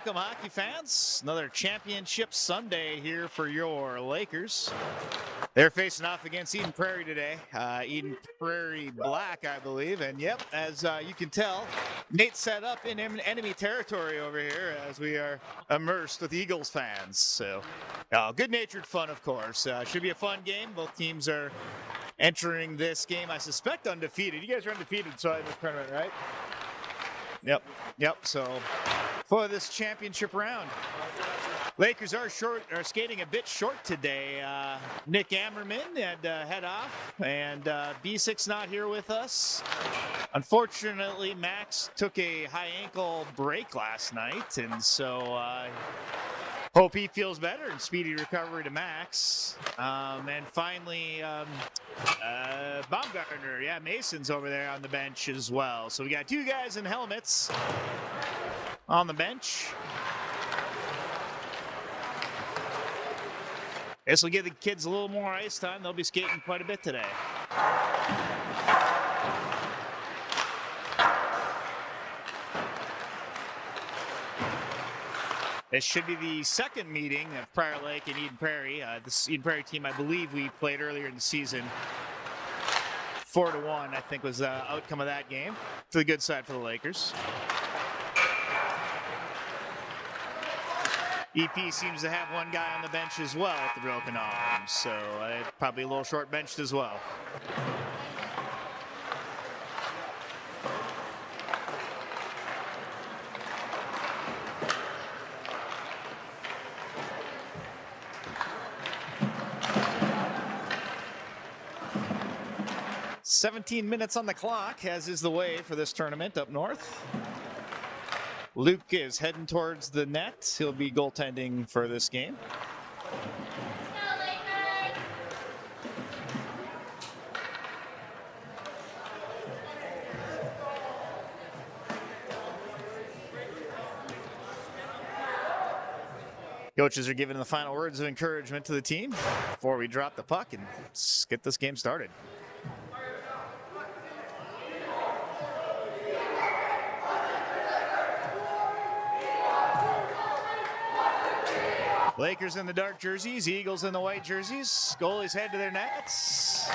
welcome, hockey fans. Another championship Sunday here for your Lakers. They're facing off against Eden Prairie today. Eden Prairie Black, I believe. And yep, as you can tell, Nate's set up in enemy territory over here as we are immersed with Eagles fans. So, good-natured fun, of course. Should be a fun game. Both teams are entering this game, I suspect, undefeated. You guys are undefeated, so in this tournament, right? Yep. So, for this championship round, Lakers are skating a bit short today. Nick Ammerman had to head off, and B6 not here with us. Unfortunately, Max took a high ankle break last night, and so hope he feels better and speedy recovery to Max. And finally, Baumgartner, Mason's over there on the bench as well. So we got two guys in helmets on the bench. This will give the kids a little more ice time. They'll be skating quite a bit today. This should be the second meeting of Prior Lake and Eden Prairie. This Eden Prairie team, I believe we played earlier in the season. 4-1, I think, was the outcome of that game. To the good side for the Lakers. EP seems to have one guy on the bench as well with the broken arm, so probably a little short benched as well. "17 minutes on the clock, as is the way for this tournament up north. Luke is heading towards the net. He'll be goaltending for this game. Coaches are giving the final words of encouragement to the team before we drop the puck and get this game started. Lakers in the dark jerseys, Eagles in the white jerseys. Goalies head to their nets.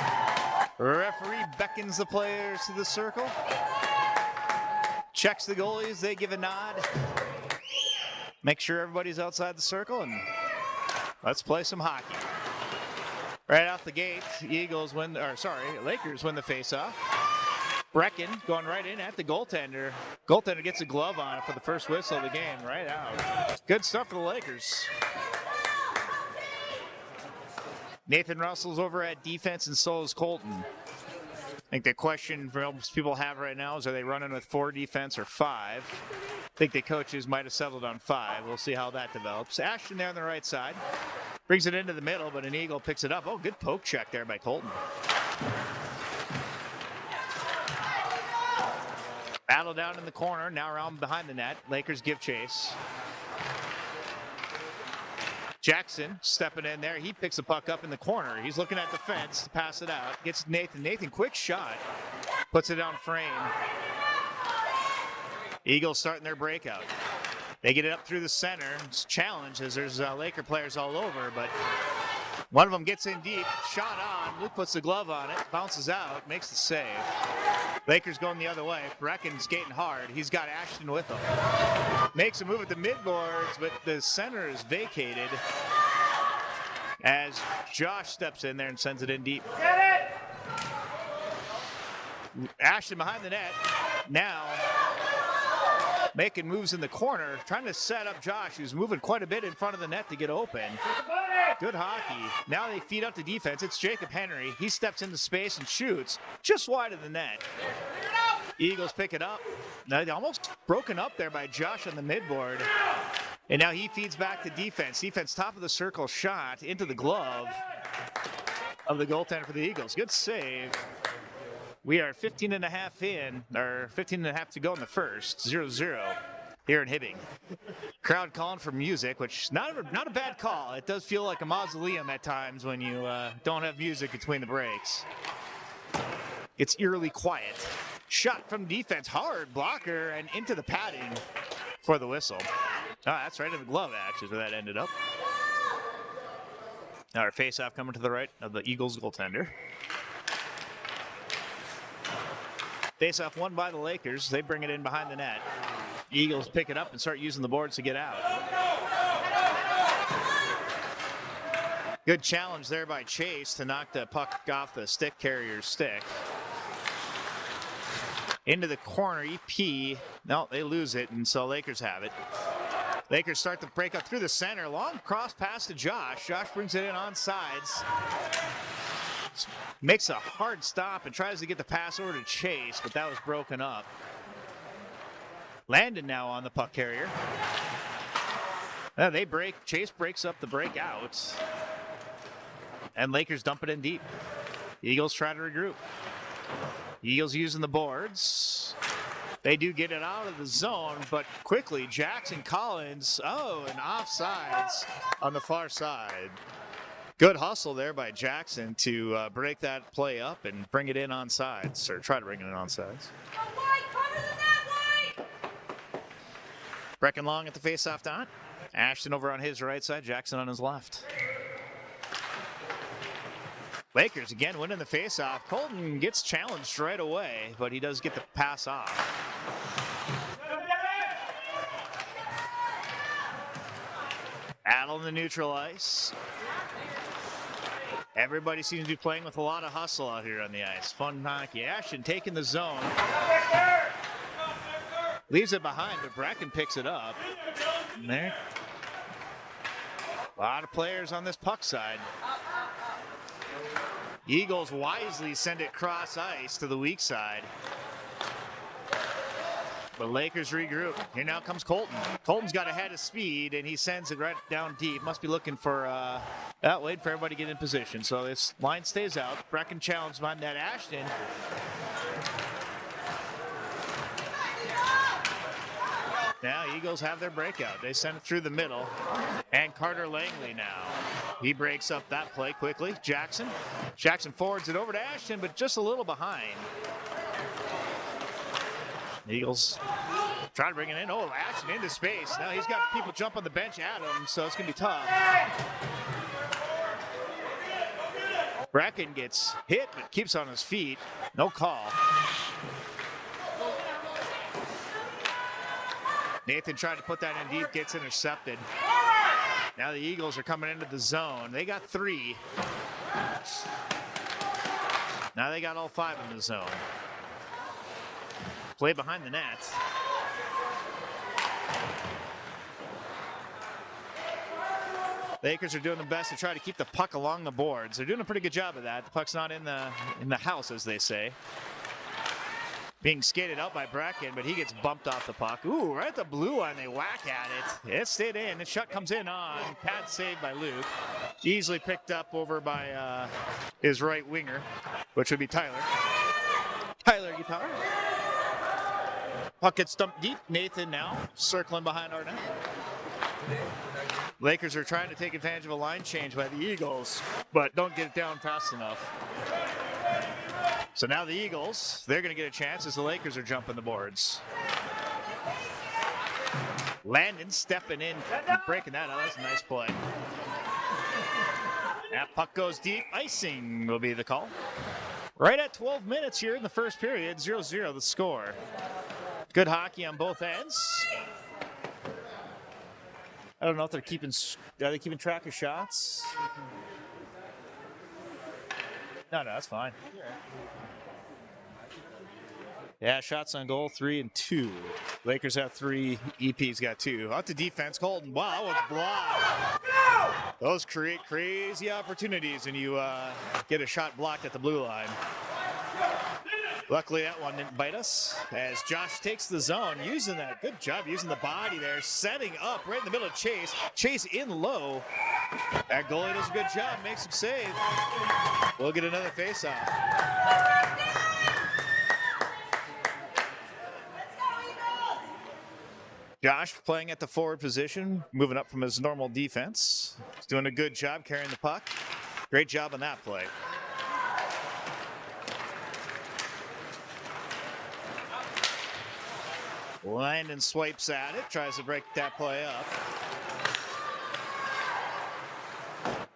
Referee beckons the players to the circle. Checks the goalies, they give a nod. Make sure everybody's outside the circle, and let's play some hockey. Right off the gate, Lakers win the face-off. Brecken going right in at the goaltender. Goaltender gets a glove on it for the first whistle of the game, right out. Good stuff for the Lakers. Nathan Russell's over at defense, and so is Colton. I think the question for most people have right now is, are they running with 4 defense or 5? I think the coaches might have settled on 5. We'll see how that develops. Ashton there on the right side. Brings it into the middle, but an Eagle picks it up. Oh, good poke check there by Colton. Battle down in the corner, now around behind the net. Lakers give chase. Jackson stepping in there. He picks the puck up in the corner. He's looking at the fence to pass it out. Gets Nathan. Nathan, quick shot. Puts it on frame. Eagles starting their breakout. They get it up through the center. It's a challenge as there's Laker players all over, but one of them gets in deep. Shot on. Luke puts the glove on it. Bounces out. Makes the save. Lakers going the other way. Brecken skating hard. He's got Ashton with him. Makes a move at the midboards, but the center is vacated as Josh steps in there and sends it in deep. Get it! Ashton behind the net. Now making moves in the corner, trying to set up Josh, who's moving quite a bit in front of the net to get open. Good hockey. Now they feed up the defense. It's Jacob Henry. He steps into space and shoots just wide of the net. Eagles pick it up. Now almost broken up there by Josh on the midboard. And now he feeds back to defense. Defense top of the circle shot into the glove of the goaltender for the Eagles. Good save. We are 15 and a half in, or 15 and a half to go in the first. 0-0 here in Hibbing. Crowd calling for music, which not a bad call. It does feel like a mausoleum at times when you don't have music between the breaks. It's eerily quiet. Shot from defense, hard blocker, and into the padding for the whistle. that's right in the glove, actually, is where that ended up. Now our face-off coming to the right of the Eagles goaltender. Face-off won by the Lakers. They bring it in behind the net. Eagles pick it up and start using the boards to get out. Good challenge there by Chase to knock the puck off the stick carrier's stick. Into the corner, EP. No, they lose it, and so Lakers have it. Lakers start the breakup through the center. Long cross pass to Josh. Josh brings it in on sides. Makes a hard stop and tries to get the pass over to Chase, but that was broken up. Landon now on the puck carrier. They break. Chase breaks up the breakout. And Lakers dump it in deep. Eagles try to regroup. Eagles using the boards. They do get it out of the zone, but quickly Jackson Collins, and offsides on the far side. Good hustle there by Jackson to break that play up and bring it in on sides, or try to bring it in on sides. Brecken Long at the faceoff dot. Ashton over on his right side, Jackson on his left. Lakers again winning the faceoff. Colton gets challenged right away, but he does get the pass off. Out on the neutral ice. Everybody seems to be playing with a lot of hustle out here on the ice. Fun hockey. Ashton taking the zone. Leaves it behind, but Brecken picks it up. And there. A lot of players on this puck side. Eagles wisely send it cross ice to the weak side. But Lakers regroup. Here now comes Colton. Colton's got a head of speed, and he sends it right down deep. Must be looking for, waiting for everybody to get in position. So this line stays out. Brecken challenged by net. Ashton. Now Eagles have their breakout. They send it through the middle. And Carter Langley now. He breaks up that play quickly. Jackson forwards it over to Ashton, but just a little behind. Eagles try to bring it in. Oh, Ashton into space. Now he's got people jump on the bench at him, so it's going to be tough. Brecken gets hit, but keeps on his feet. No call. Nathan tried to put that in deep, gets intercepted. Now the Eagles are coming into the zone. They got 3. Now they got all 5 in the zone. Play behind the net. Lakers are doing the best to try to keep the puck along the boards. They're doing a pretty good job of that. The puck's not in the house, as they say. Being skated out by Brecken, but he gets bumped off the puck. Ooh, right at the blue line, they whack at it. It stayed in. The shot comes in on. Pad saved by Luke. Easily picked up over by his right winger, which would be Tyler. Tyler guitar. Puck gets dumped deep. Nathan now circling behind our net. Lakers are trying to take advantage of a line change by the Eagles, but don't get it down fast enough. So now the Eagles, they're going to get a chance as the Lakers are jumping the boards. Landon stepping in, breaking that out. That's a nice play. That puck goes deep. Icing will be the call. Right at 12 minutes here in the first period, 0-0 the score. Good hockey on both ends. I don't know if are they keeping track of shots? No, that's fine. Yeah, shots on goal, 3 and 2. Lakers have 3, EP's got 2. Out to defense, Colton. Wow, that was blocked. Those create crazy opportunities when you get a shot blocked at the blue line. Luckily, that one didn't bite us as Josh takes the zone, using that. Good job using the body there, setting up right in the middle of Chase. Chase in low. That goalie does a good job, makes him save. We'll get another face-off. Josh playing at the forward position, moving up from his normal defense. He's doing a good job carrying the puck. Great job on that play. Landon swipes at it, tries to break that play up.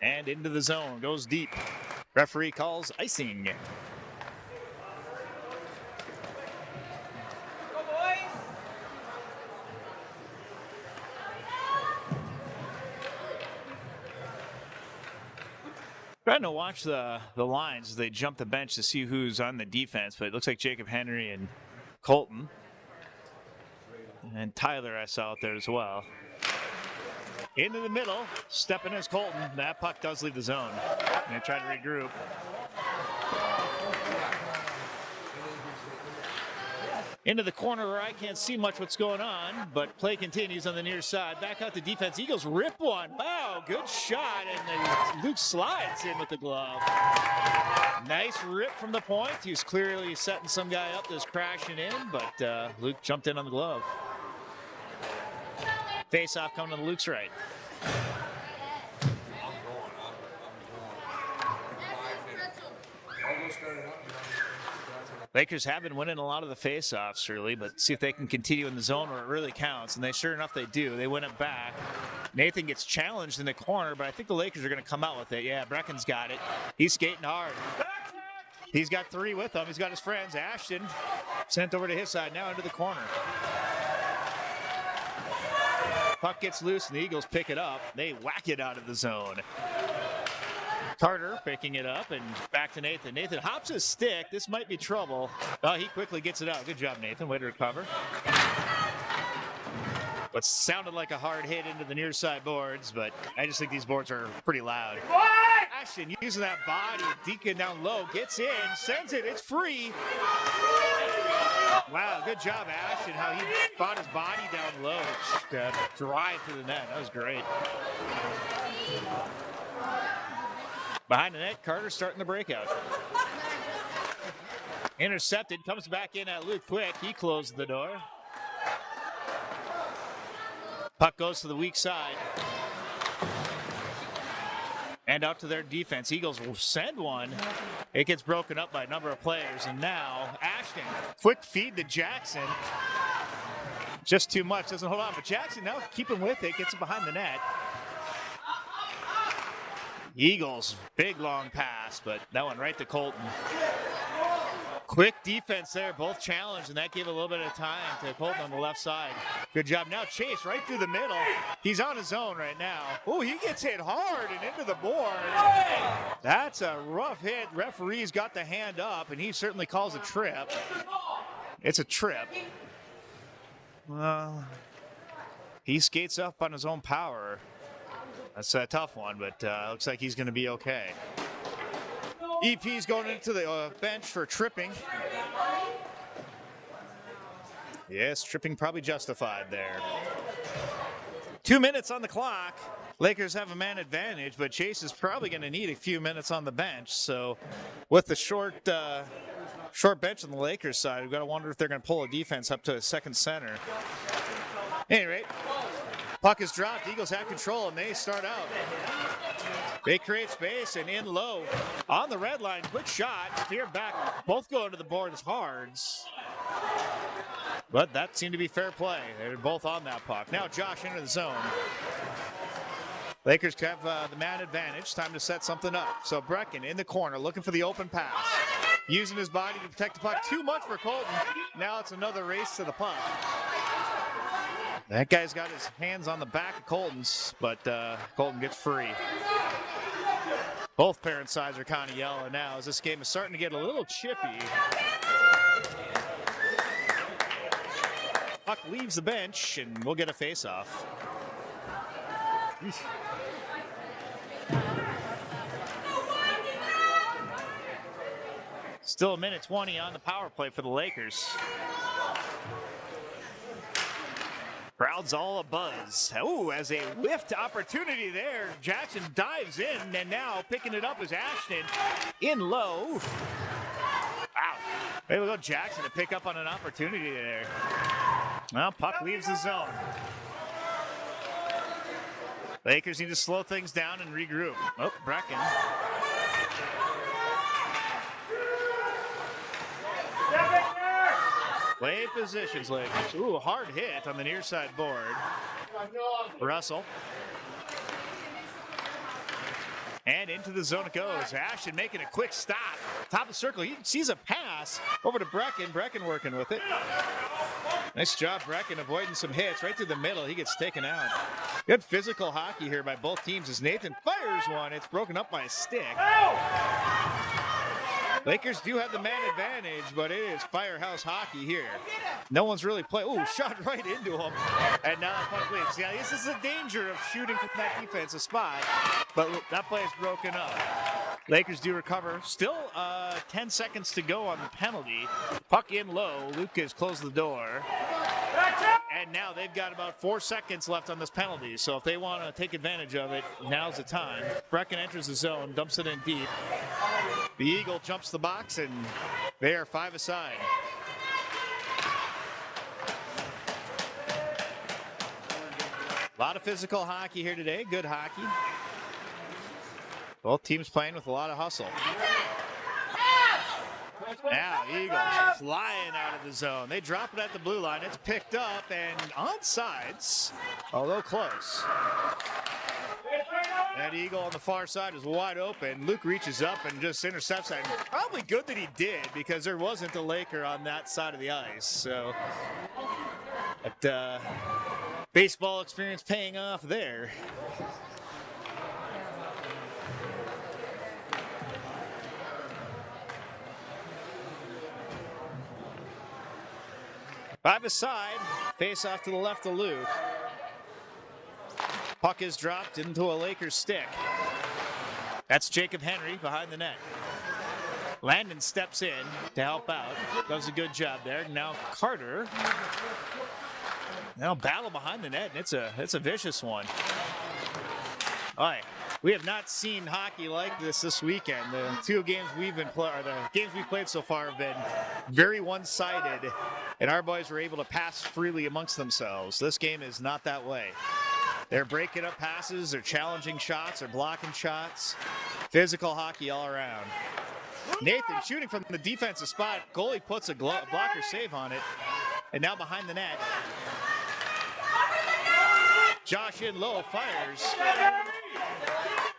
And into the zone, goes deep. Referee calls icing. Trying to watch the lines as they jump the bench to see who's on the defense, but it looks like Jacob Henry and Colton. And Tyler I saw out there as well. Into the middle, stepping as Colton. That puck does leave the zone. And they try to regroup. Into the corner where I can't see much what's going on, but play continues on the near side. Back out to defense. Eagles rip one. Wow, good shot. And then Luke slides in with the glove. Nice rip from the point. He was clearly setting some guy up that's crashing in, but Luke jumped in on the glove. Face off coming to Luke's right. Lakers have been winning a lot of the face-offs, really, but see if they can continue in the zone where it really counts. And sure enough, they do. They win it back. Nathan gets challenged in the corner, but I think the Lakers are going to come out with it. Yeah, Brecken's got it. He's skating hard. He's got 3 with him. He's got his friends. Ashton sent over to his side, now into the corner. Puck gets loose, and the Eagles pick it up. They whack it out of the zone. Carter picking it up and back to Nathan. Nathan hops his stick. This might be trouble. Oh, he quickly gets it out. Good job, Nathan. Way to recover. What sounded like a hard hit into the near side boards, but I just think these boards are pretty loud. Ashton using that body, Deacon down low, gets in, sends it, it's free. Wow, good job, Ashton, how he fought his body down low. Drive to the net, that was great. Behind the net, Carter starting the breakout. Intercepted, comes back in at Luke quick. He closed the door. Puck goes to the weak side. And out to their defense. Eagles will send one. It gets broken up by a number of players. And now Ashton, quick feed to Jackson. Just too much, doesn't hold on. But Jackson now keeping with it, gets it behind the net. Eagles, big long pass, but that one right to Colton. Quick defense there, both challenged, and that gave a little bit of time to Colton on the left side. Good job. Now Chase right through the middle. He's on his own right now. Oh, he gets hit hard and into the board. That's a rough hit. Referee's got the hand up, and he certainly calls a trip. It's a trip. Well, he skates up on his own power. That's a tough one, but looks like he's going to be okay. EP's going into the bench for tripping. Yes, tripping probably justified there. 2 minutes on the clock. Lakers have a man advantage, but Chase is probably going to need a few minutes on the bench. So with the short bench on the Lakers side, we've got to wonder if they're going to pull a defense up to a second center. At any rate, puck is dropped. Eagles have control, and they start out. They create space, and in low on the red line. Quick shot. Here back. Both go into the boards hard. But that seemed to be fair play. They're both on that puck. Now Josh into the zone. Lakers have the man advantage. Time to set something up. So Brecken in the corner looking for the open pass. Using his body to protect the puck. Too much for Colton. Now it's another race to the puck. That guy's got his hands on the back of Colton's, but Colton gets free. Both parent sides are kind of yelling now as this game is starting to get a little chippy. Puck leaves the bench, and we'll get a face-off. Still 1:20 on the power play for the Lakers. Crowd's all abuzz. Oh, as a whiffed opportunity there. Jackson dives in, and now picking it up is Ashton in low. Wow. There we go, Jackson to pick up on an opportunity there. Well, puck leaves the zone. Lakers need to slow things down and regroup. Oh, Brecken. Play positions, Lakers. Ooh, hard hit on the near side board. Russell. And into the zone it goes. Ashton making a quick stop. Top of the circle. He sees a pass over to Brecken. Brecken working with it. Nice job, Brecken, avoiding some hits right through the middle. He gets taken out. Good physical hockey here by both teams as Nathan fires one. It's broken up by a stick. Lakers do have the man advantage, but it is firehouse hockey here. No one's really playing. Ooh, shot right into him. And now that puck leaves. Yeah, this is the danger of shooting from that defensive spot, but that play is broken up. Lakers do recover. Still 10 seconds to go on the penalty. Puck in low. Lucas closed the door. And now they've got about 4 seconds left on this penalty. So if they want to take advantage of it, now's the time. Brecken enters the zone, dumps it in deep. The Eagle jumps the box, and they are 5 aside. A lot of physical hockey here today. Good hockey. Both teams playing with a lot of hustle. Now, Eagles flying out of the zone. They drop it at the blue line. It's picked up and onside, although close. That Eagle on the far side is wide open. Luke reaches up and just intercepts that. Probably good that he did because there wasn't a Laker on that side of the ice. So, but, baseball experience paying off there. Five aside, face off to the left of Luke. Puck is dropped into a Lakers stick. That's Jacob Henry behind the net. Landon steps in to help out. Does a good job there. Now Carter. Now battle behind the net, and it's a vicious one. All right. We have not seen hockey like this weekend. The two games we've played so far have been very one-sided, and our boys were able to pass freely amongst themselves. This game is not that way. They're breaking up passes, they're challenging shots, they're blocking shots. Physical hockey all around. Nathan shooting from the defensive spot. Goalie puts a blocker save on it, and now behind the net. Josh in low, fires.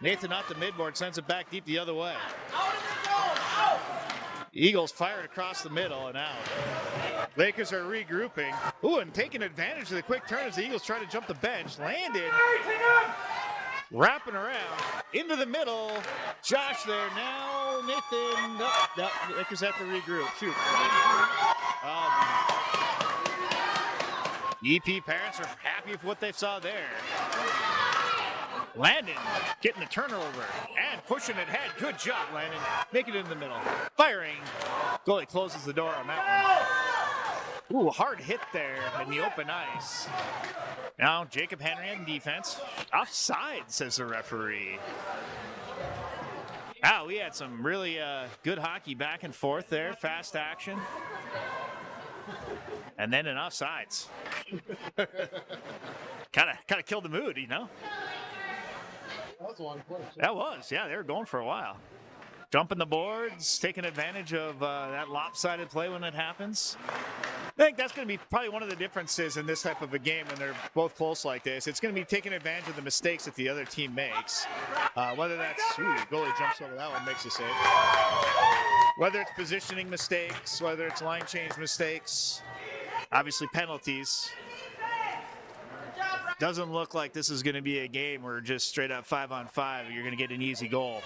Nathan off the midboard, sends it back deep the other way. Eagles fired across the middle and out. Lakers are regrouping. Ooh, and taking advantage of the quick turn as the Eagles try to jump the bench. Landed. Wrapping around. Into the middle. Josh there now. Nathan. No, Lakers have to regroup. Shoot. EP parents are happy with what they saw there. Landon getting the turnover and pushing it ahead. Good job, Landon. Make it in the middle. Firing. Goalie closes the door on that one. Ooh, hard hit there in the open ice. Now Jacob Henry in defense. Offside, says the referee. Wow, we had some really good hockey back and forth there. Fast action. And then an offsides. kind of killed the mood, you know? That was a long play. That was, yeah, they were going for a while. Jumping the boards, taking advantage of that lopsided play when it happens. I think that's going to be probably one of the differences in this type of a game when they're both close like this. It's going to be taking advantage of the mistakes that the other team makes. Whether that's, goalie jumps over that one, makes a save. Whether it's positioning mistakes, whether it's line change mistakes, obviously penalties. Doesn't look like this is going to be a game where just straight up 5-on-5, you're going to get an easy goal.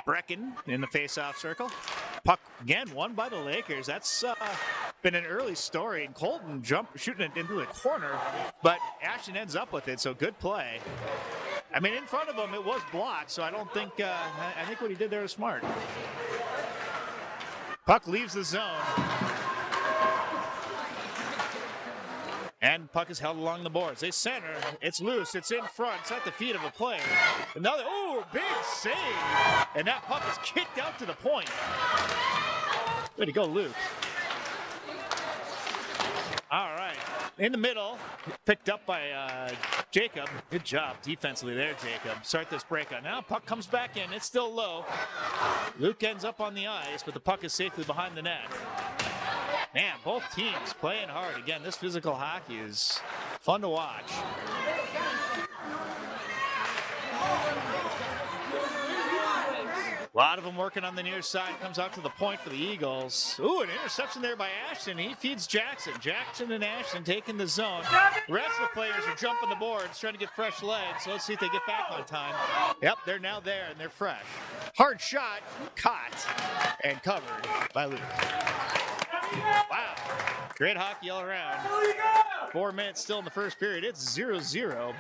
Brecken in the face-off circle. Puck again won by the Lakers. That's been an early story. And Colton shooting it into the corner, but Ashton ends up with it, so good play. I mean, in front of him, it was blocked, so I don't think, I think what he did there was smart. Puck leaves the zone. And puck is held along the boards. They center. It's loose. It's in front. It's at the feet of a player. Another, big save. And that puck is kicked out to the point. Way to go, Luke. All right. in the middle, picked up by Jacob. Good job defensively there, Jacob. Start this breakout. Now puck comes back in. It's still low. Luke ends up on the ice, but the puck is safely behind the net. Man, both teams playing hard. Again, this physical hockey is fun to watch. A lot of them working on the near side. Comes out to the point for the Eagles. Ooh, an interception there by Ashton. He feeds Jackson. Jackson and Ashton taking the zone. The rest of the players are jumping the boards, trying to get fresh legs. So let's see if they get back on time. Yep, they're now there, and they're fresh. Hard shot, caught, and covered by Luke. Wow, great hockey all around. 4 minutes still in the first period. It's 0-0.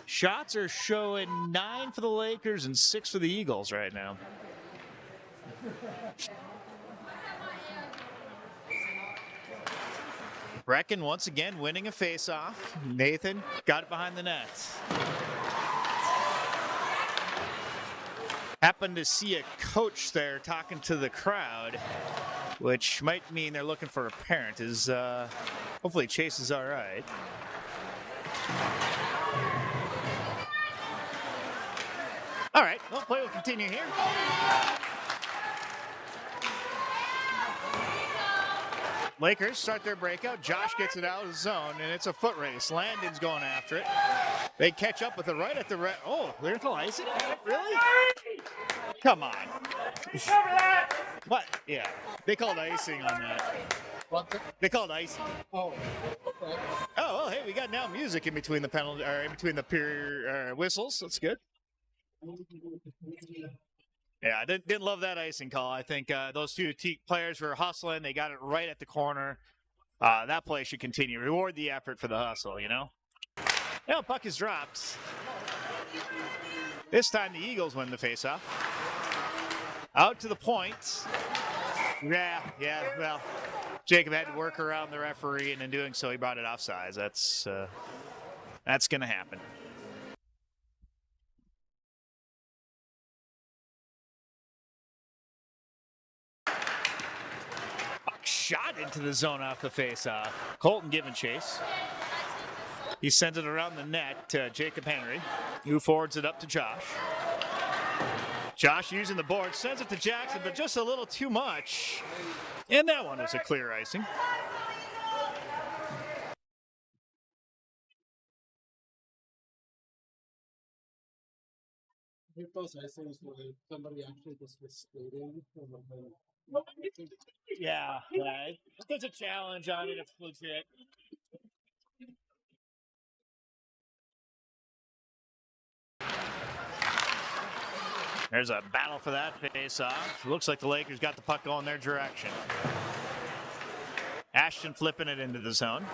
Shots are showing 9 for the Lakers and 6 for the Eagles right now. Brecken once again winning a faceoff. Nathan got it behind the net. Happened to see a coach there talking to the crowd, which might mean they're looking for a parent. Hopefully Chase is all right. All right, well, play will continue here. Lakers start their breakout. Josh gets it out of the zone, and it's a foot race. Landon's going after it. They catch up with it right at the oh, there's no icing? Really? Come on. What? Yeah, they called icing on that. What? They called icing. Oh. Okay. Oh, well, hey, we got now music in between the penalty, or in between the whistles. That's good. Yeah, I didn't love that icing call. I think those two players were hustling. They got it right at the corner. That play should continue. Reward the effort for the hustle, you know? Yeah, puck is dropped. This time the Eagles win the faceoff. Out to the point. Yeah, well, Jacob had to work around the referee, and in doing so, he brought it offsides. That's going to happen. Shot into the zone off the faceoff. Colton giving chase. He sends it around the net to Jacob Henry, who forwards it up to Josh. Josh using the board, sends it to Jackson, but just a little too much. And that one was a clear icing. I think those icings were somebody actually just was skating from the Yeah, there's a challenge on it. It's legit. There's a battle for that face-off. Looks like the Lakers got the puck going their direction. Ashton flipping it into the zone.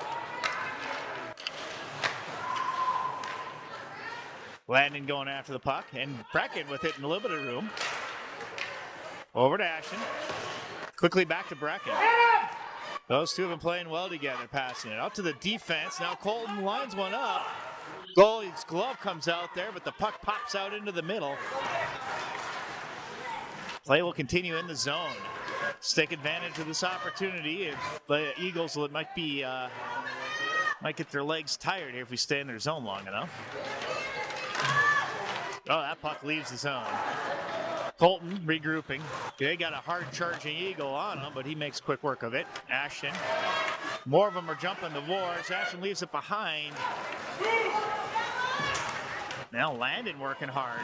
Landon going after the puck, and Brecken with it in a little bit of room. Over to Ashton. Quickly back to Brecken. Those two have been playing well together, passing it out to the defense. Now Colton lines one up. Goalie's glove comes out there, but the puck pops out into the middle. Play will continue in the zone. Let's take advantage of this opportunity. The Eagles might get their legs tired here if we stay in their zone long enough. Oh, that puck leaves the zone. Colton regrouping. They got a hard charging Eagle on him, but he makes quick work of it. Ashton. More of them are jumping the boards. Ashton leaves it behind. Now Landon working hard.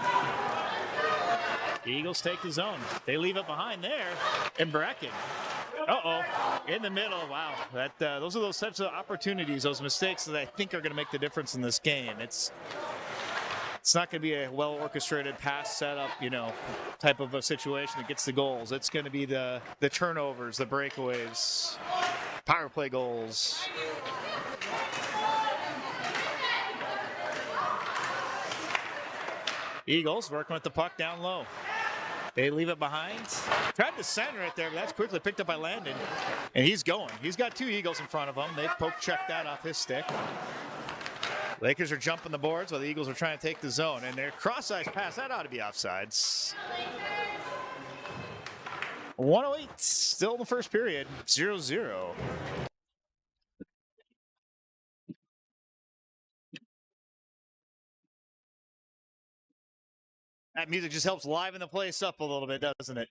The Eagles take the zone. They leave it behind there. And Brecken. Uh-oh. In the middle. Wow. Those are those types of opportunities, those mistakes that I think are going to make the difference in this game. It's not going to be a well-orchestrated pass setup, type of a situation that gets the goals. It's going to be the turnovers, the breakaways, power play goals. Eagles working with the puck down low. They leave it behind. Tried to center it there, but that's quickly picked up by Landon. And he's going. He's got two Eagles in front of him. They poke-check that off his stick. Lakers are jumping the boards while the Eagles are trying to take the zone. And their cross-ice pass, that ought to be offsides. 1:08, still in the first period, 0-0. That music just helps liven the place up a little bit, doesn't it?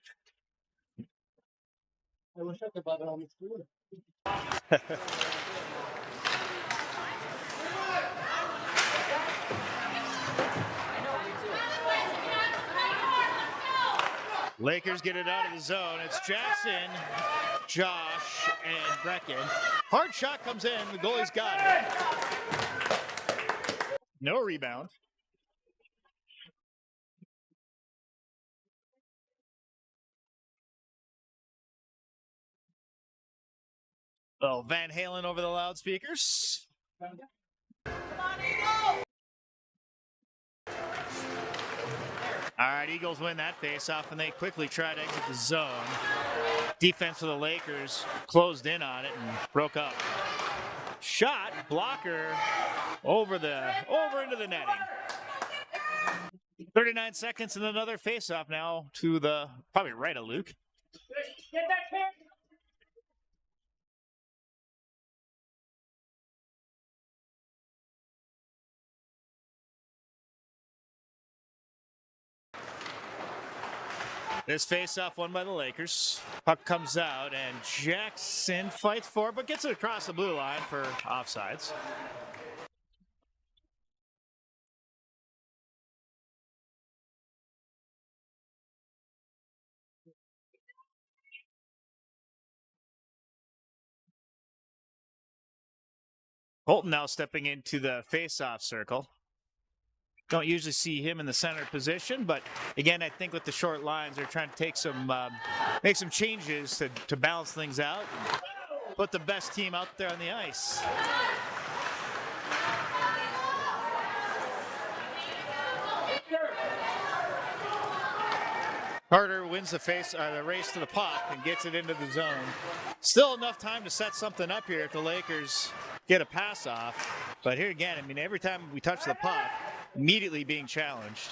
I wish I could buy it on the screen. Lakers get it out of the zone. It's Jackson, Josh, and Brecken. Hard shot comes in. The goalie's got it. No rebound. Oh, Van Halen over the loudspeakers. All right, Eagles win that faceoff, and they quickly try to exit the zone. Defense for the Lakers closed in on it and broke up. Shot, blocker, over into the netting. 39 seconds and another faceoff now to the probably right of Luke. Get that kid! This faceoff won by the Lakers. Puck comes out, and Jackson fights for it, but gets it across the blue line for offsides. Holton now stepping into the faceoff circle. Don't usually see him in the center position, but again, I think with the short lines, they're trying to take some, make some changes to balance things out, put the best team out there on the ice. Carter wins the race to the puck and gets it into the zone. Still enough time to set something up here if the Lakers get a pass off. But here again, I mean, every time we touch the puck, immediately being challenged.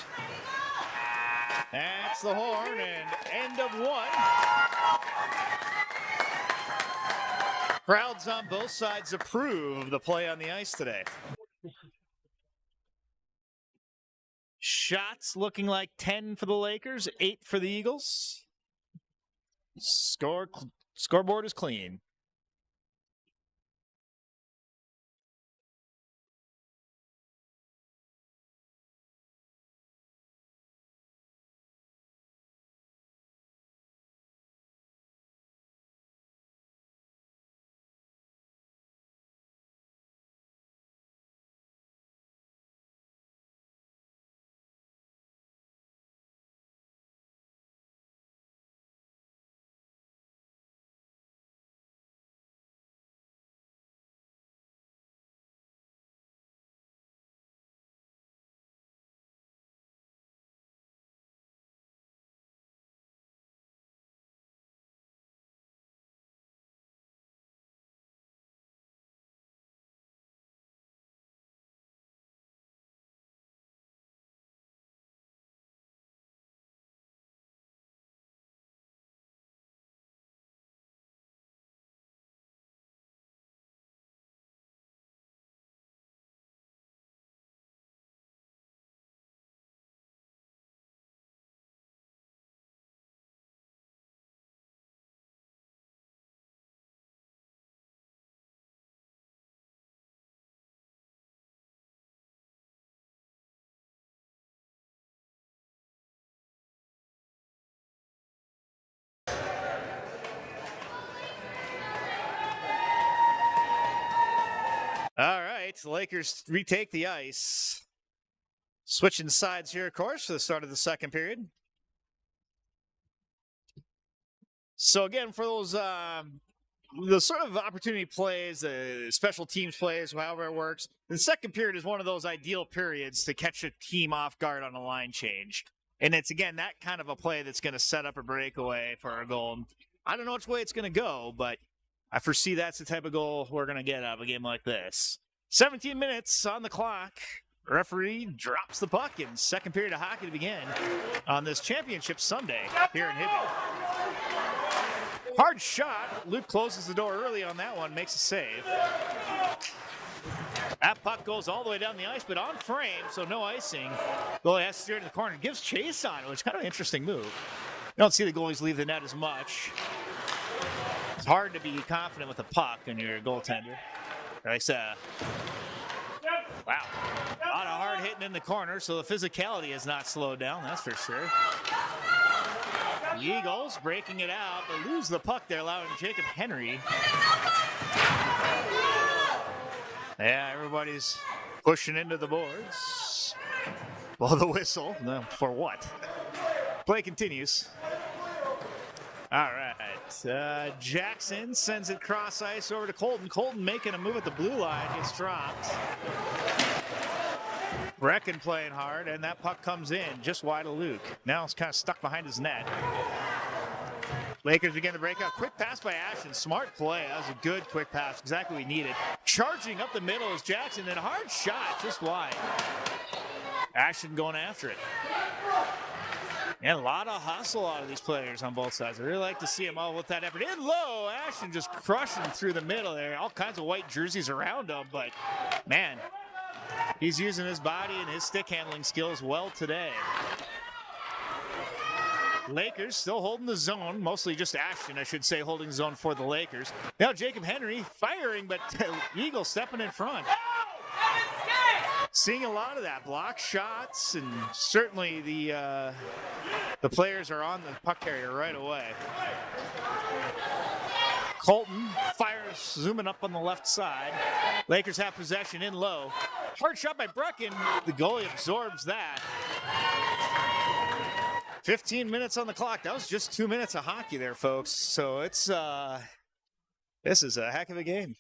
That's the horn, and end of one. Crowds on both sides approve the play on the ice today. Shots looking like 10 for the Lakers, 8 for the Eagles. Scoreboard is clean. All right, the Lakers retake the ice. Switching sides here, of course, for the start of the second period. So again, for those the sort of opportunity plays, special teams plays, however it works, the second period is one of those ideal periods to catch a team off guard on a line change. And it's, again, that kind of a play that's going to set up a breakaway for a goal. I don't know which way it's going to go, but I foresee that's the type of goal we're going to get out of a game like this. 17 minutes on the clock. Referee drops the puck in second period of hockey to begin on this championship Sunday here in Hibbing. Hard shot. Luke closes the door early on that one, makes a save. That puck goes all the way down the ice, but on frame, so no icing. Goalie has to steer to the corner. Gives chase on it, which is kind of an interesting move. You don't see the goalies leave the net as much. It's hard to be confident with a puck when you're a goaltender. Nice, wow. A lot of hard hitting in the corner, so the physicality has not slowed down, that's for sure. The Eagles breaking it out, but lose the puck there, allowing Jacob Henry. Yeah, everybody's pushing into the boards. Well, the whistle. No, for what? Play continues. All right. Jackson sends it cross ice over to Colton. Colton making a move at the blue line. Gets dropped. Brecken playing hard, and that puck comes in just wide of Luke. Now it's kind of stuck behind his net. Lakers begin to break out. Quick pass by Ashton. Smart play. That was a good quick pass. Exactly what we needed. Charging up the middle is Jackson, and a hard shot just wide. Ashton going after it. And a lot of hustle out of these players on both sides. I really like to see them all with that effort. In low, Ashton just crushing through the middle there. All kinds of white jerseys around him, but man, he's using his body and his stick handling skills well today. Lakers still holding the zone, mostly just Ashton, I should say, holding the zone for the Lakers. Now Jacob Henry firing, but Eagles stepping in front. Seeing a lot of that, block shots, and certainly the players are on the puck carrier right away. Colton fires, zooming up on the left side. Lakers have possession in low. Hard shot by Brecken. The goalie absorbs that. 15 minutes on the clock. That was just 2 minutes of hockey there, folks. So it's this is a heck of a game.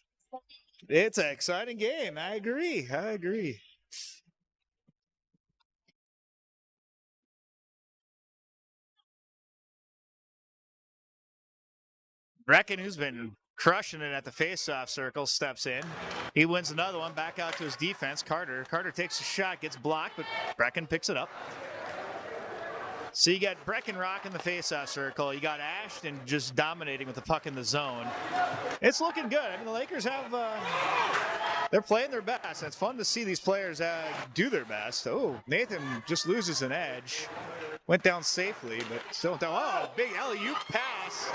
It's an exciting game. I agree. Brecken, who's been crushing it at the face-off circle, steps in. He wins another one. Back out to his defense. Carter takes a shot, gets blocked, but Brecken picks it up. So you got Brecken rocking the face-off circle. You got Ashton just dominating with the puck in the zone. It's looking good. I mean, the Lakers have, they're playing their best. It's fun to see these players do their best. Oh, Nathan just loses an edge. Went down safely, but still down. Oh, big alley-oop pass.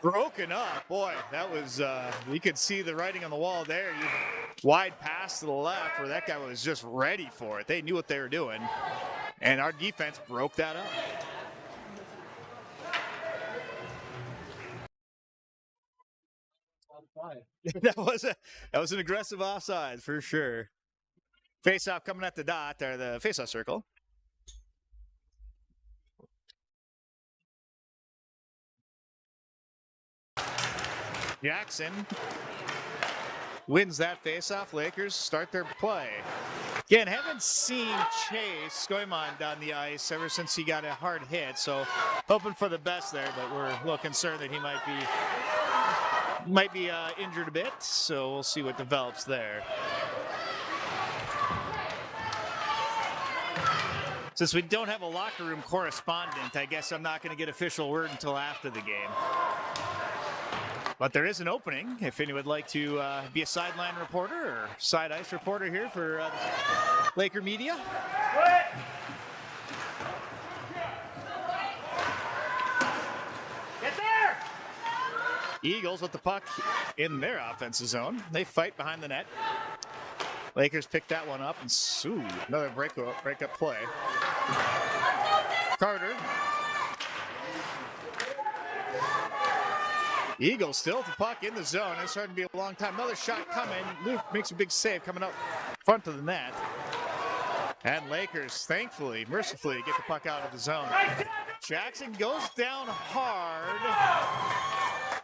Broken up. Boy, that was, you could see the writing on the wall there. Wide pass to the left where that guy was just ready for it. They knew what they were doing. And our defense broke that up. that was an aggressive offside for sure. Face-off coming at the dot, or the face-off circle. Jackson wins that face-off. Lakers start their play. Again, haven't seen Chase Goemon down the ice ever since he got a hard hit, so hoping for the best there, but we're a little concerned that he might be injured a bit, so we'll see what develops there. Since we don't have a locker room correspondent, I guess I'm not going to get official word until after the game. But there is an opening if anyone would like to be a sideline reporter or side ice reporter here for Laker media. Get there! Eagles with the puck in their offensive zone. They fight behind the net. Lakers pick that one up, and another breakup play. Carter. Eagles still with the puck in the zone. It's starting to be a long time. Another shot coming. Luke makes a big save coming up front of the net. And Lakers, thankfully, mercifully, get the puck out of the zone. Jackson goes down hard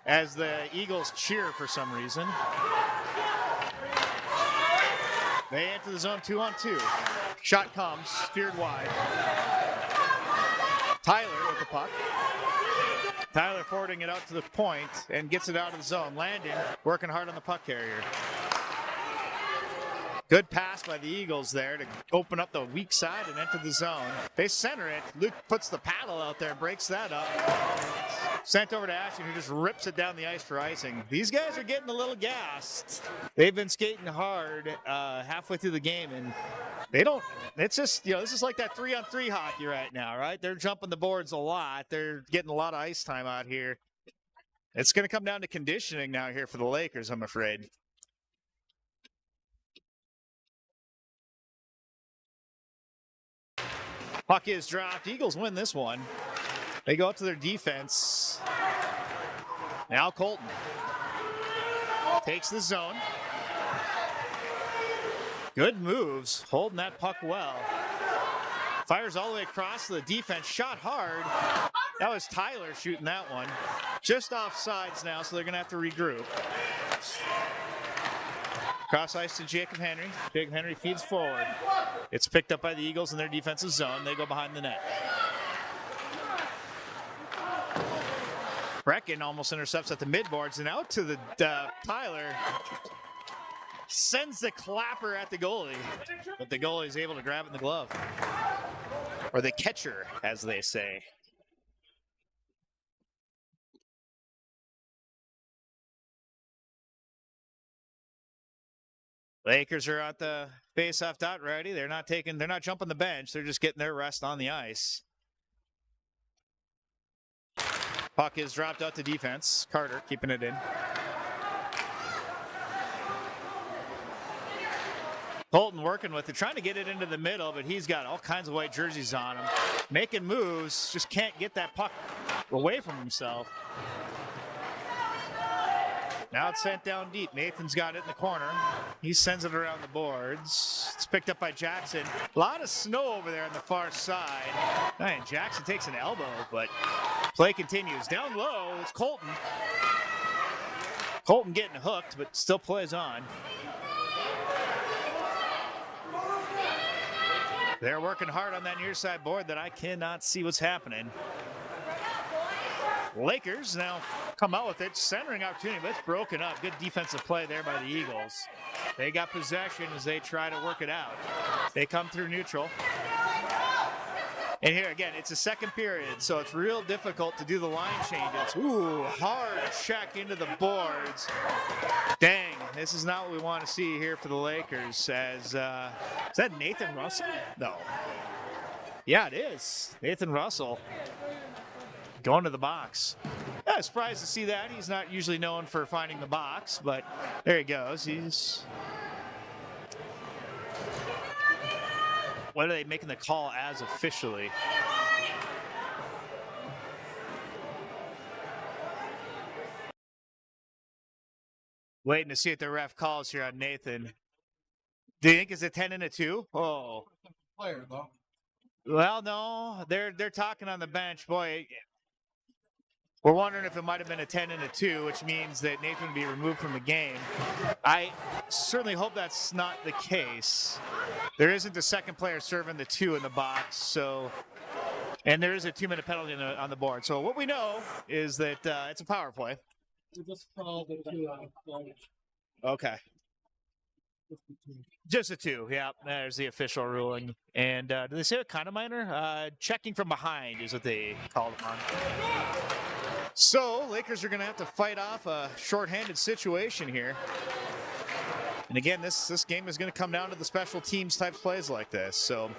as the Eagles cheer for some reason. They enter the zone 2-on-2. Shot comes, steered wide. Tyler with the puck. Tyler forwarding it out to the point and gets it out of the zone. Landon working hard on the puck carrier. Good pass by the Eagles there to open up the weak side and enter the zone. They center it. Luke puts the paddle out there, breaks that up. Sent over to Ashton, who just rips it down the ice for icing. These guys are getting a little gassed. They've been skating hard halfway through the game, and they don't, it's just, this is like that 3-on-3 hockey right now, right? They're jumping the boards a lot. They're getting a lot of ice time out here. It's going to come down to conditioning now here for the Lakers, I'm afraid. Puck is dropped. Eagles win this one. They go up to their defense. Now Colton takes the zone. Good moves, holding that puck well. Fires all the way across to the defense, shot hard. That was Tyler shooting that one. Just off sides now, so they're gonna have to regroup. Cross ice to Jacob Henry. Jacob Henry feeds forward. It's picked up by the Eagles in their defensive zone. They go behind the net. Brecken almost intercepts at the midboards and out to the Tyler. Sends the clapper at the goalie, but the goalie is able to grab it in the glove. Or the catcher, as they say. Lakers are at the face-off dot ready. They're not jumping the bench. They're just getting their rest on the ice. Puck is dropped out to defense. Carter keeping it in. Colton working with it, trying to get it into the middle, but he's got all kinds of white jerseys on him. Making moves, just can't get that puck away from himself. Now it's sent down deep. Nathan's got it in the corner. He sends it around the boards. It's picked up by Jackson. A lot of snow over there on the far side. And Jackson takes an elbow, but play continues. Down low, it's Colton. Colton getting hooked, but still plays on. They're working hard on that near side board that I cannot see what's happening. Lakers now come out with it, centering opportunity, but it's broken up. Good defensive play there by the Eagles. They got possession as they try to work it out. They come through neutral. And here again, it's a second period, so it's real difficult to do the line changes. Ooh, hard check into the boards. Dang, this is not what we want to see here for the Lakers. As is that Nathan Russell? No. Yeah, it is. Nathan Russell going to the box. Yeah, surprised to see that. He's not usually known for finding the box, but there he goes. When are they making the call as officially? Waiting to see what the ref calls here on Nathan. Do you think it's a 10 and a 2? Oh. Player though. Well, no, they're talking on the bench. Boy, we're wondering if it might have been a 10 and a 2, which means that Nathan would be removed from the game. I certainly hope that's not the case. There isn't a second player serving the 2 in the box, so, and there is a 2-minute penalty on the board. So what we know is that it's a power play. We just called it 2 Okay. Just a 2, yeah. There's the official ruling. And do they say what kind of minor? Checking from behind is what they called it on. So, Lakers are going to have to fight off a shorthanded situation here. And again, this game is going to come down to the special teams type plays like this. So,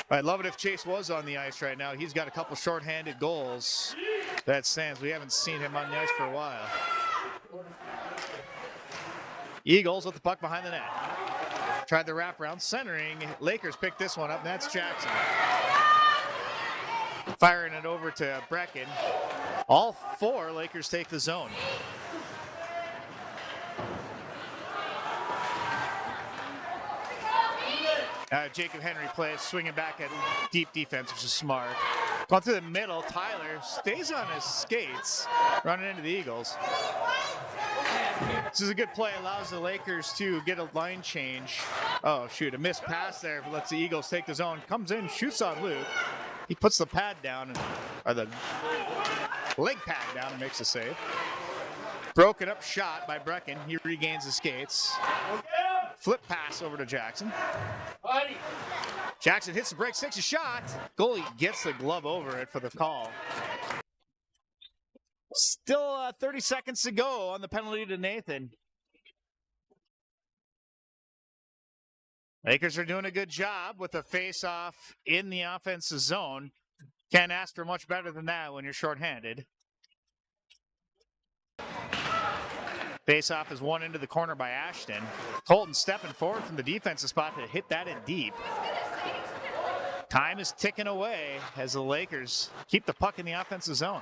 I'd love it if Chase was on the ice right now. He's got a couple shorthanded goals. That stands. We haven't seen him on the ice for a while. Eagles with the puck behind the net. Tried the wraparound, centering. Lakers picked this one up, and that's Jackson. Firing it over to Brecken. All 4 Lakers take the zone. Jacob Henry plays, swinging back at deep defense, which is smart. Going through the middle, Tyler stays on his skates, running into the Eagles. This is a good play, allows the Lakers to get a line change. Oh, shoot, a missed pass there, but lets the Eagles take the zone. Comes in, shoots on Luke. He puts the pad down, or the leg pad down and makes a save. Broken up shot by Brecken. He regains his skates. flip pass over to Jackson. Jackson hits the break, takes a shot. Goalie gets the glove over it for the call. Still 30 seconds to go on the penalty to Nathan. Lakers are doing a good job with a face-off in the offensive zone. Can't ask for much better than that when you're shorthanded. Face-off is won into the corner by Ashton. Colton stepping forward from the defensive spot to hit that in deep. Time is ticking away as the Lakers keep the puck in the offensive zone.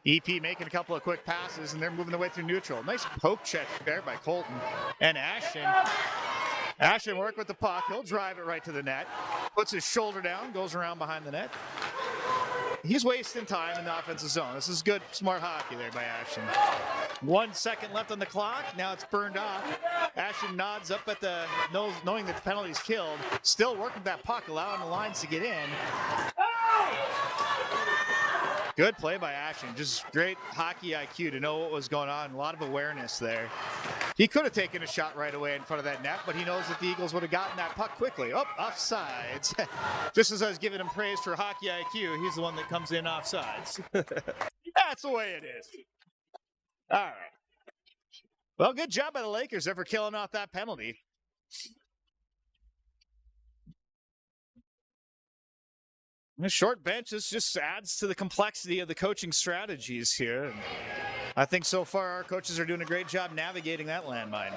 EP making a couple of quick passes, and they're moving their way through neutral. Nice poke check there by Colton. And Ashton work with the puck. He'll drive it right to the net. Puts his shoulder down, goes around behind the net. He's wasting time in the offensive zone. This is good, smart hockey there by Ashton. 1 second left on the clock. Now it's burned off. Ashton nods up at the nose, knowing that the penalty's killed. Still working that puck, allowing the lines to get in. Good play by Ashton. Just great hockey IQ to know what was going on. A lot of awareness there. He could have taken a shot right away in front of that net, but he knows that the Eagles would have gotten that puck quickly. Oh, offsides. Just as I was giving him praise for hockey IQ, he's the one that comes in offsides. That's the way it is. All right. Well, good job by the Lakers there for killing off that penalty. The short bench, this just adds to the complexity of the coaching strategies here. And I think so far our coaches are doing a great job navigating that landmine.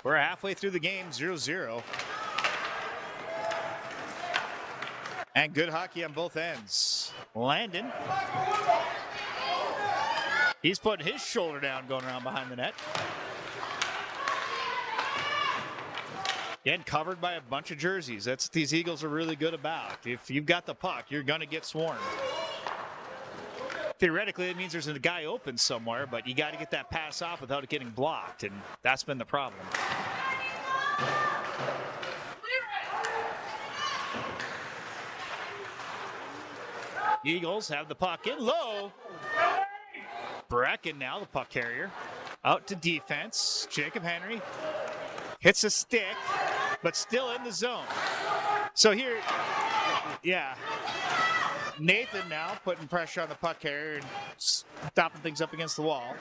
We're halfway through the game, 0-0. And good hockey on both ends. Landon. He's putting his shoulder down going around behind the net. Again, covered by a bunch of jerseys. That's what these Eagles are really good about. If you've got the puck, you're going to get swarmed. Theoretically, it means there's a guy open somewhere, but you got to get that pass off without it getting blocked, and that's been the problem. Eagles have the puck in low. Brecken now, the puck carrier. Out to defense. Jacob Henry hits a stick, but still in the zone. So here, yeah, Nathan now putting pressure on the puck carrier and stopping things up against the wall.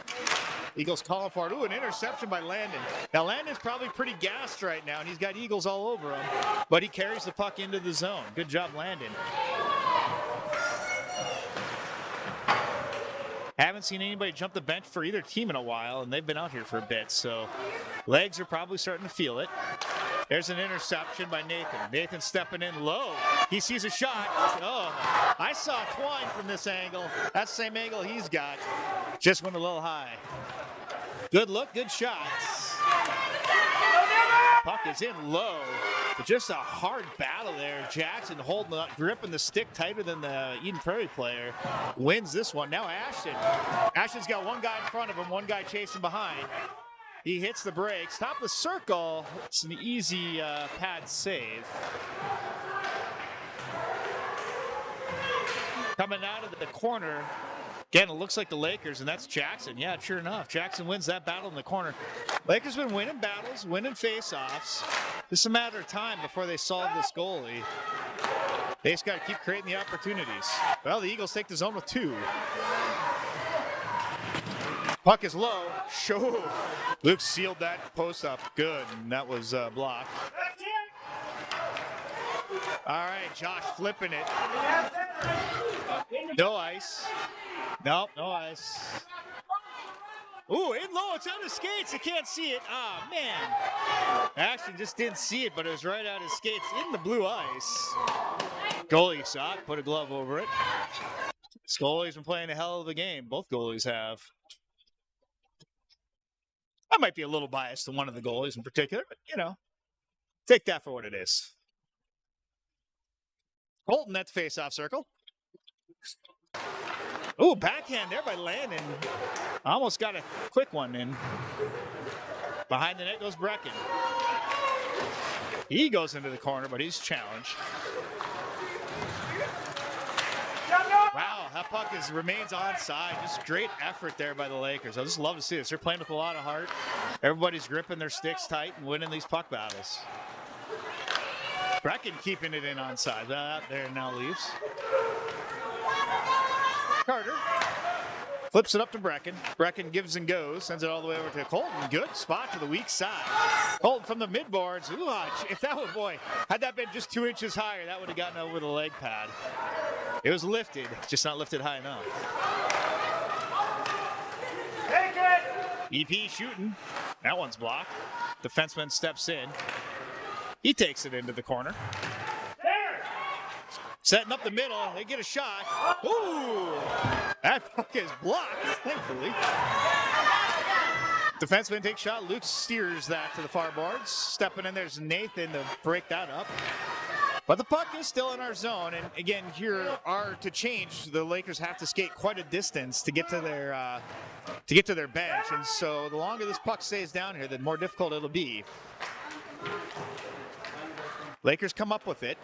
Eagles calling for it. Ooh, an interception by Landon. Now, Landon's probably pretty gassed right now, and he's got Eagles all over him, but he carries the puck into the zone. Good job, Landon. Haven't seen anybody jump the bench for either team in a while, and they've been out here for a bit, so legs are probably starting to feel it. There's an interception by Nathan. Nathan stepping in low. He sees a shot. Oh, I saw Twine from this angle. That's the same angle he's got. Just went a little high. Good look, good shots. Puck is in low. But just a hard battle there. Jackson holding up, gripping the stick tighter than the Eden Prairie player. Wins this one. Now Ashton. Ashton's got one guy in front of him, one guy chasing behind. He hits the brakes. Top of the circle. It's an easy pad save. Coming out of the corner. Again, it looks like the Lakers, and that's Jackson. Yeah, sure enough. Jackson wins that battle in the corner. Lakers been winning battles, winning face-offs. It's a matter of time before they solve this goalie. They just got to keep creating the opportunities. Well, the Eagles take the zone with 2. Puck is low. Show. Luke sealed that post up good, and that was blocked. All right, Josh flipping it. No ice. Nope, no ice. Ooh, in low, it's out of skates. You can't see it. Oh, man. Actually, just didn't see it, but it was right out of skates in the blue ice. Goalie saw it, put a glove over it. This goalie's been playing a hell of a game. Both goalies have. I might be a little biased to one of the goalies in particular, but, you know, take that for what it is. Colton at the face-off circle. Ooh, backhand there by Landon. Almost got a quick one in. Behind the net goes Brecken. He goes into the corner, but he's challenged. Wow, that puck remains onside. Just great effort there by the Lakers. I just love to see this. They're playing with a lot of heart. Everybody's gripping their sticks tight and winning these puck battles. Brecken keeping it in onside. That there now leaves. Carter flips it up to Brecken. Brecken gives and goes, sends it all the way over to Colton. Good spot to the weak side. Colton from the midboards. Ooh, if that would, boy, had that been just 2 inches higher, that would have gotten over the leg pad. It was lifted, just not lifted high enough. Take it! EP shooting. That one's blocked. Defenseman steps in. He takes it into the corner. There! Setting up the middle. They get a shot. Ooh! That puck is blocked, thankfully. Defenseman takes shot. Luke steers that to the far boards. Stepping in, there's Nathan to break that up. But the puck is still in our zone. And again, here are to change. The Lakers have to skate quite a distance to get to their bench. And so the longer this puck stays down here, the more difficult it'll be. Lakers come up with it.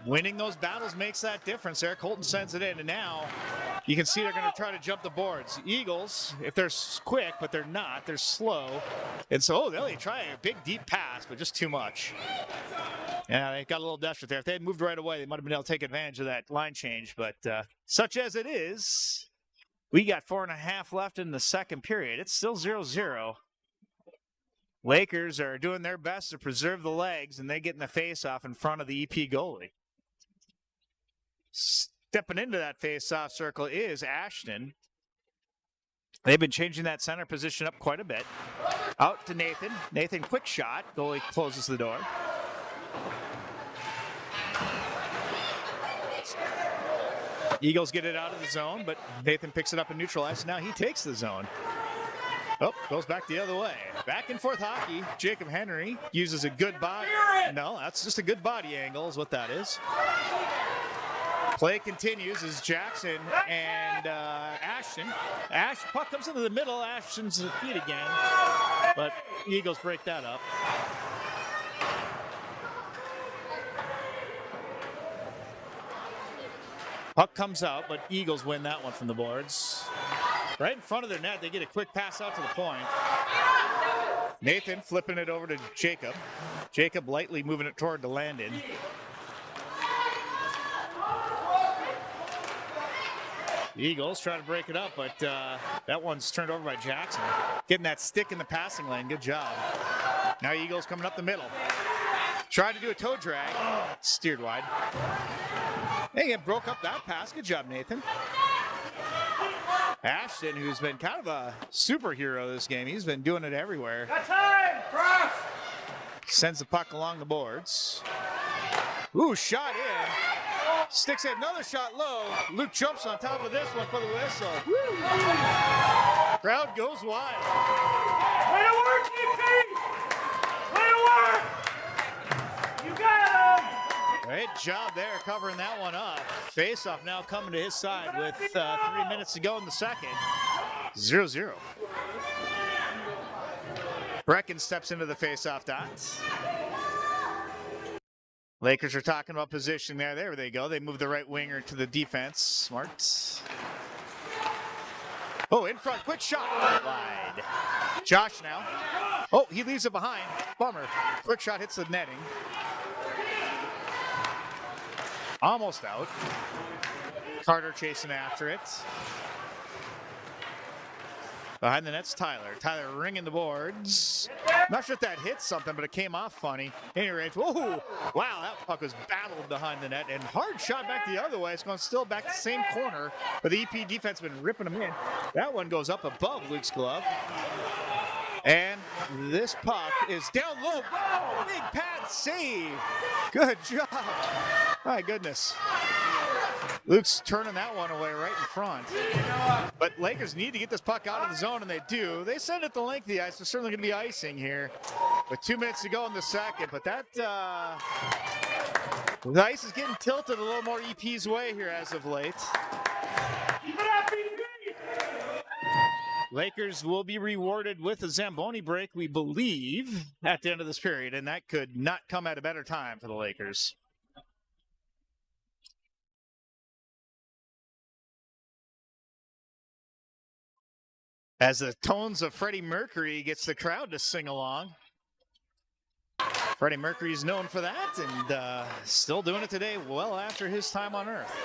Winning those battles makes that difference there. Colton sends it in, and now you can see they're going to try to jump the boards. Eagles, if they're quick, but they're not, they're slow. And so, they'll try a big, deep pass, but just too much. Yeah, they got a little desperate there. If they had moved right away, they might have been able to take advantage of that line change. But such as it is, we got 4.5 left in the second period. It's still 0-0. Lakers are doing their best to preserve the legs, and they get in the face-off in front of the EP goalie. Stepping into that face-off circle is Ashton. They've been changing that center position up quite a bit. Out to Nathan. Nathan, quick shot. Goalie closes the door. Eagles get it out of the zone, but Nathan picks it up and neutralizes. Now he takes the zone. Oh, goes back the other way. Back and forth hockey. Jacob Henry uses a good body. No, that's just a good body angle is what that is. Play continues as Jackson and Ashton. Puck comes into the middle. Ashton's feet again. But Eagles break that up. Puck comes out, but Eagles win that one from the boards. Right in front of their net, they get a quick pass out to the point. Nathan flipping it over to Jacob. Jacob lightly moving it toward the Landon. The Eagles try to break it up, but that one's turned over by Jackson. Getting that stick in the passing lane, good job. Now Eagles coming up the middle. Tried to do a toe drag, steered wide. Hey, it broke up that pass. Good job, Nathan. Ashton, who's been kind of a superhero this game. He's been doing it everywhere. Got time! Cross! Sends the puck along the boards. Ooh, shot in. Sticks it, another shot low. Luke jumps on top of this one for the whistle. Woo. Crowd goes wild. Way to work, EP! Way to work! You got him! Great job there covering that one up. Face-off now coming to his side with 3 minutes to go in the second. 0-0. Brecken steps into the face-off dots. Lakers are talking about position there. There they go. They move the right winger to the defense. Smart. Oh, in front. Quick shot. Wide. Josh now. Oh, he leaves it behind. Bummer. Quick shot hits the netting. Almost out. Carter chasing after it. Behind the net's Tyler. Tyler ringing the boards. Not sure if that hit something, but it came off funny. Anyway, whoa! Wow, that puck was battled behind the net and hard shot back the other way. It's going still back the same corner, but the EP defense has been ripping them in. That one goes up above Luke's glove. And this puck is down low. Oh, big pad save. Good job. My goodness. Luke's turning that one away right in front. But Lakers need to get this puck out of the zone, and they do. They send it the length of the ice. There's certainly going to be icing here with 2 minutes to go in the second. But that the ice is getting tilted a little more EP's way here as of late. Lakers will be rewarded with a Zamboni break, we believe, at the end of this period, and that could not come at a better time for the Lakers. As the tones of Freddie Mercury gets the crowd to sing along. Freddie Mercury is known for that and still doing it today well after his time on Earth.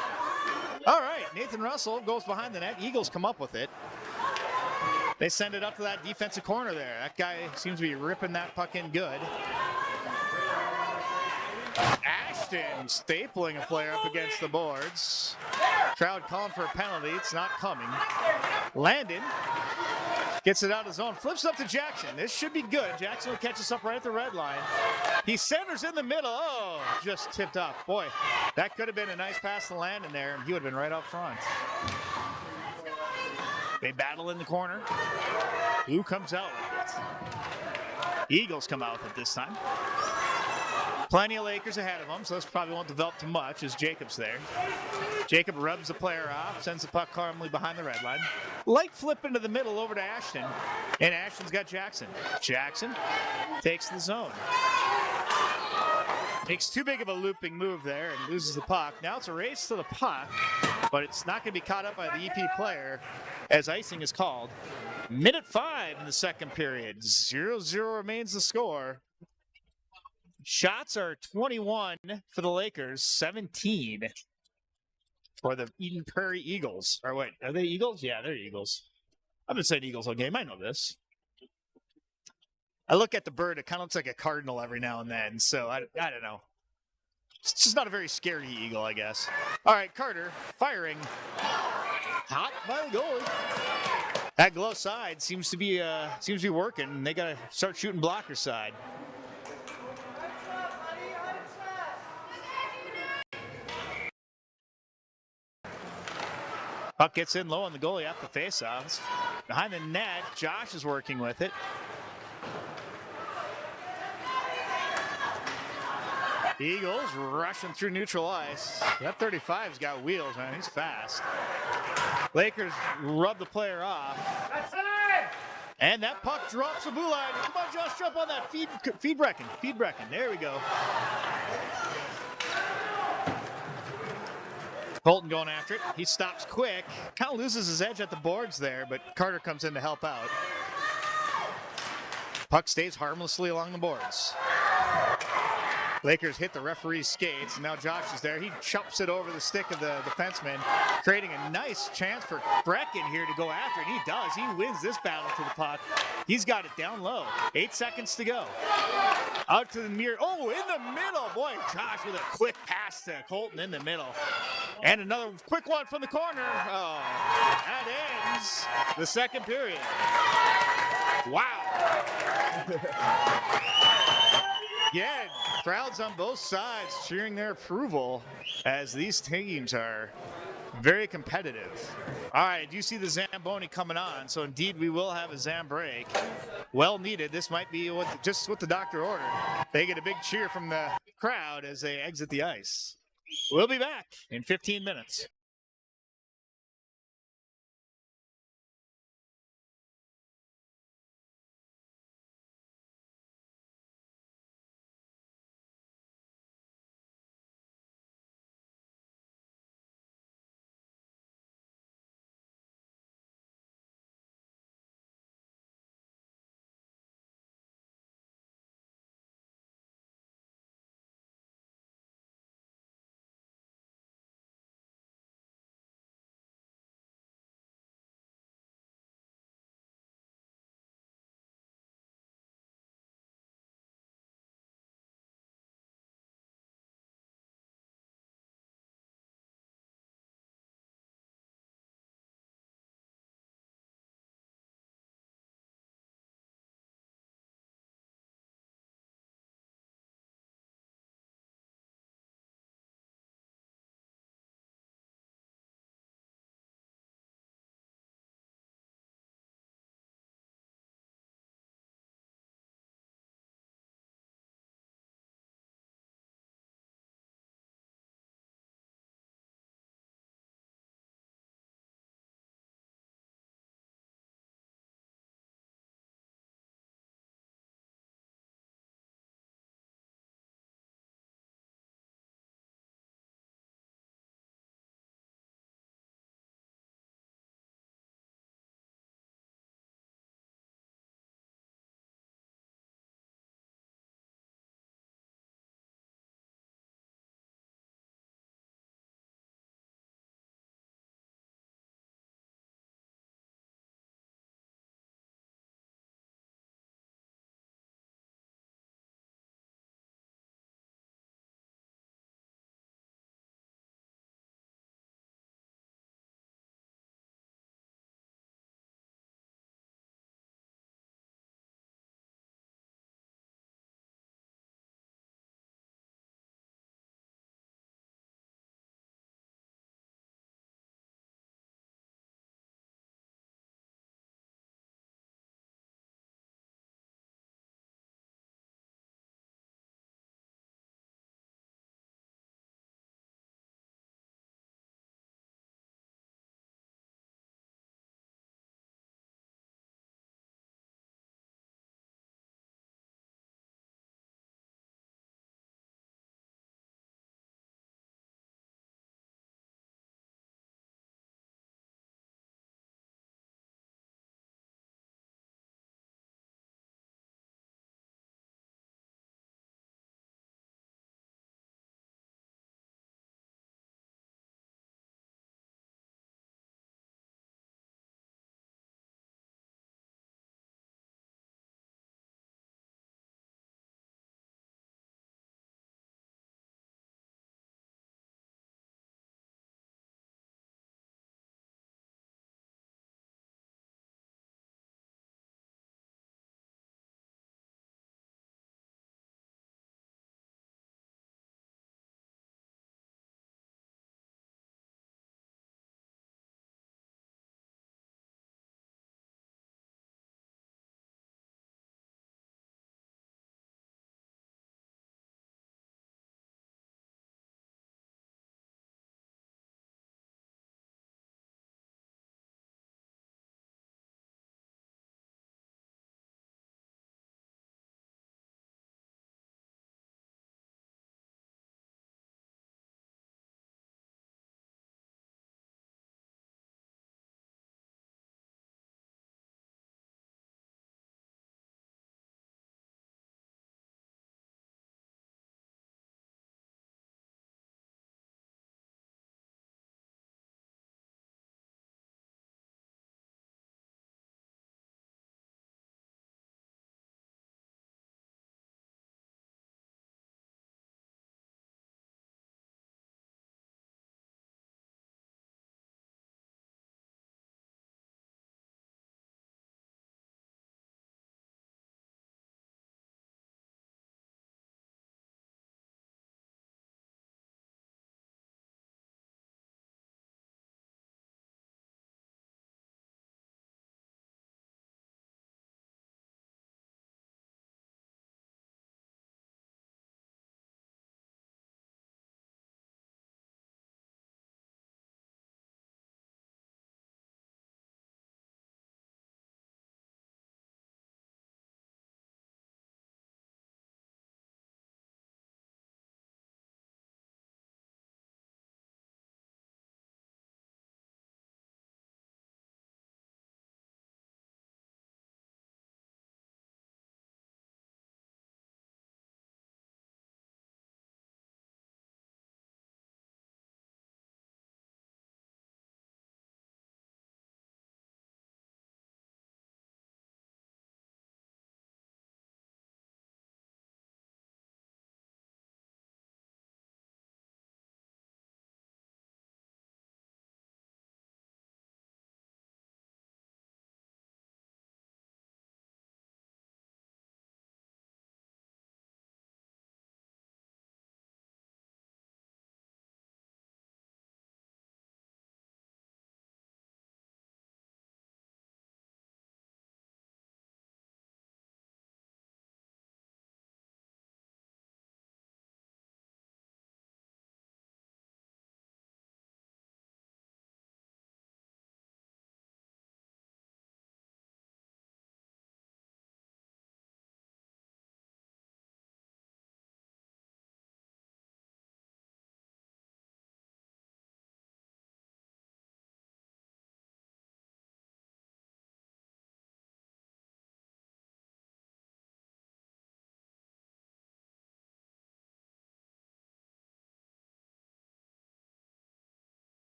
All right, Nathan Russell goes behind the net. Eagles come up with it. They send it up to that defensive corner there. That guy seems to be ripping that puck in good. Ashton stapling a player up against the boards. Crowd calling for a penalty. It's not coming. Landon gets it out of zone, flips up to Jackson. This should be good. Jackson will catch us up right at the red line. He centers in the middle. Oh, just tipped up. Boy, that could have been a nice pass to Landon there, and he would have been right up front. They battle in the corner. Who comes out with it? Eagles come out with it this time. Plenty of Lakers ahead of them, so this probably won't develop too much as Jacob's there. Jacob rubs the player off, sends the puck calmly behind the red line. Light flip into the middle over to Ashton, and Ashton's got Jackson. Jackson takes the zone. Makes too big of a looping move there and loses the puck. Now it's a race to the puck, but it's not going to be caught up by the EP player as icing is called. Minute 5 in the second period. 0-0 remains the score. Shots are 21 for the Lakers, 17 for the Eden Prairie Eagles. Or wait, are they Eagles? Yeah, they're Eagles. I've been saying Eagles all game. I know this. I look at the bird. It kind of looks like a cardinal every now and then. So I don't know. It's just not a very scary eagle, I guess. All right, Carter firing. Hot by the goalie. That glove side seems to be working. They got to start shooting blocker side. Puck gets in low on the goalie after the faceoffs. Behind the net, Josh is working with it. Eagles rushing through neutral ice. That 35's got wheels, man. He's fast. Lakers rub the player off. That's it! And that puck drops the blue line. Come on, Josh, jump on that. Feed Brecken. Feed Brecken. There we go. Colton going after it. He stops quick. Kind of loses his edge at the boards there, but Carter comes in to help out. Puck stays harmlessly along the boards. Lakers hit the referee's skates, and now Josh is there. He chops it over the stick of the defenseman, creating a nice chance for Brecken here to go after it. He does. He wins this battle to the puck. He's got it down low. 8 seconds to go. Out to the mirror. Oh, in the middle. Boy, Josh with a quick pass to Colton in the middle. And another quick one from the corner. Oh, that ends the second period. Wow. Again, crowds on both sides cheering their approval as these teams are very competitive. All right, do you see the Zamboni coming on? So indeed, we will have a Zam break. Well needed. This might be just what the doctor ordered. They get a big cheer from the crowd as they exit the ice. We'll be back in 15 minutes.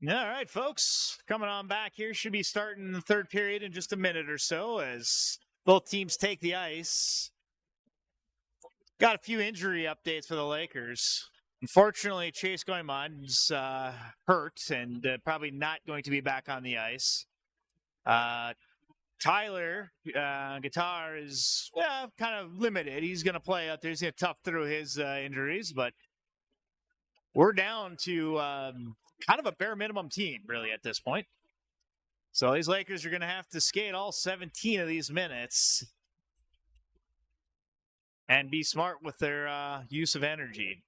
All right, folks, coming on back here. Should be starting the third period in just a minute or so as both teams take the ice. Got a few injury updates for the Lakers. Unfortunately, Chase Goymon's hurt and probably not going to be back on the ice. Tyler Guitar is kind of limited. He's going to play out there. He's going to tough through his injuries, but we're down to kind of a bare minimum team, really, at this point. So these Lakers are going to have to skate all 17 of these minutes and be smart with their use of energy.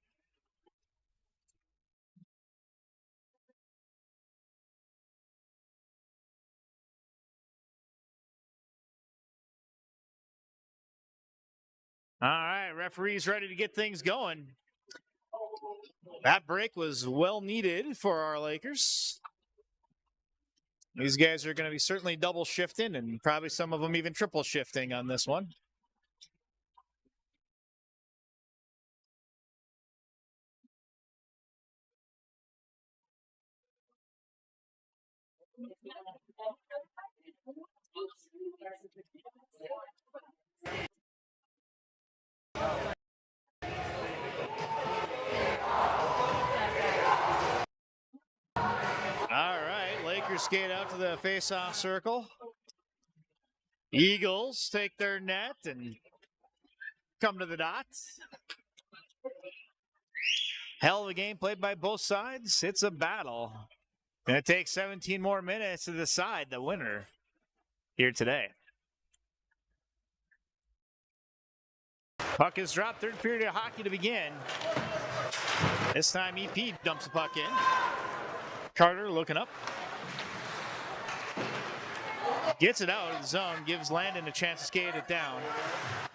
All right, referee's ready to get things going. That break was well needed for our Lakers. These guys are going to be certainly double shifting and probably some of them even triple shifting on this one. All right, Lakers skate out to the face-off circle. Eagles take their net and come to the dot. Hell of a game played by both sides. It's a battle. And it takes 17 more minutes to decide the winner here today. Puck is dropped. Third period of hockey to begin. This time EP dumps the puck in. Carter looking up. Gets it out of the zone, gives Landon a chance to skate it down.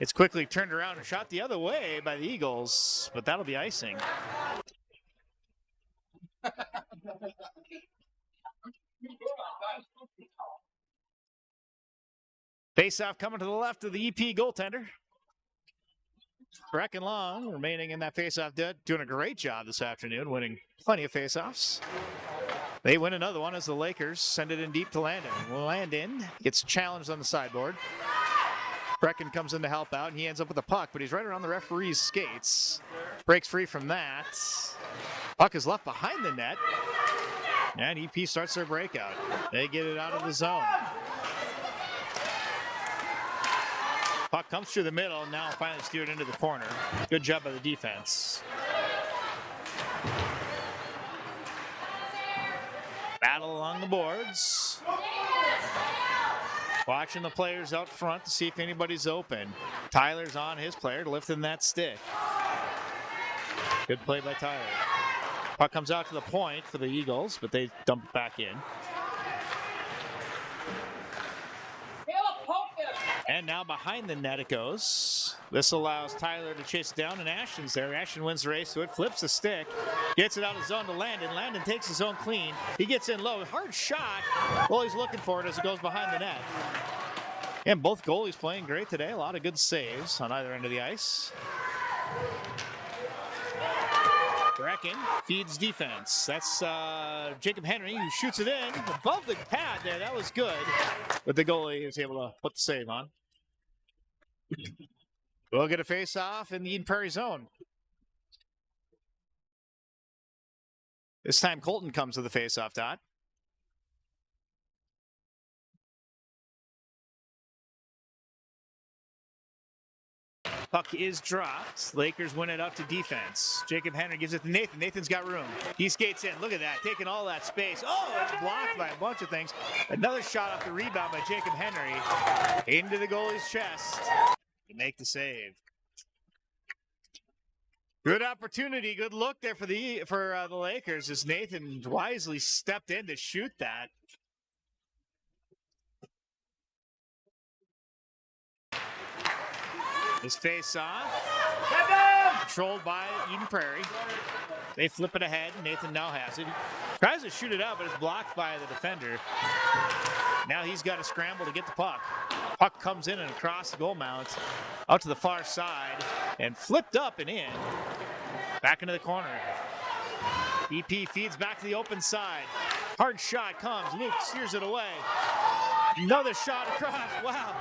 It's quickly turned around and shot the other way by the Eagles, but that'll be icing. Face-off coming to the left of the EP goaltender. Breck and Long remaining in that face-off, doing a great job this afternoon, winning plenty of face-offs. They win another one as the Lakers send it in deep to Landon. Landon gets challenged on the sideboard. Brecken comes in to help out, and he ends up with a puck, but he's right around the referee's skates. Breaks free from that. Puck is left behind the net, and EP starts their breakout. They get it out of the zone. Puck comes through the middle, and now finally steered into the corner. Good job by the defense. Battle along the boards. Watching the players out front to see if anybody's open. Tyler's on his player, lifting that stick. Good play by Tyler. Puck comes out to the point for the Eagles, but they dump it back in. And now behind the net it goes. This allows Tyler to chase it down, and Ashton's there. Ashton wins the race to it, flips the stick, gets it out of the zone to Landon. Landon takes his zone clean. He gets in low. Hard shot. Goalie's looking for it as it goes behind the net. And both goalies playing great today. A lot of good saves on either end of the ice. Brecken feeds defense. That's Jacob Henry who shoots it in above the pad there. That was good. But the goalie is able to put the save on. We'll get a face-off in the Eden Prairie zone. This time Colton comes to the face-off dot. Puck is dropped. Lakers win it up to defense. Jacob Henry gives it to Nathan. Nathan's got room. He skates in. Look at that. Taking all that space. Oh, it's blocked by a bunch of things. Another shot off the rebound by Jacob Henry. Into the goalie's chest. To make the save. Good opportunity. Good look there for the Lakers as Nathan wisely stepped in to shoot that. His face-off, controlled by Eden Prairie. They flip it ahead. Nathan now has it. Tries to shoot it out, but it's blocked by the defender. Now he's got to scramble to get the puck. Puck comes in and across the goal mount, out to the far side, and flipped up and in. Back into the corner. EP feeds back to the open side. Hard shot comes. Luke steers it away. Another shot across. Wow.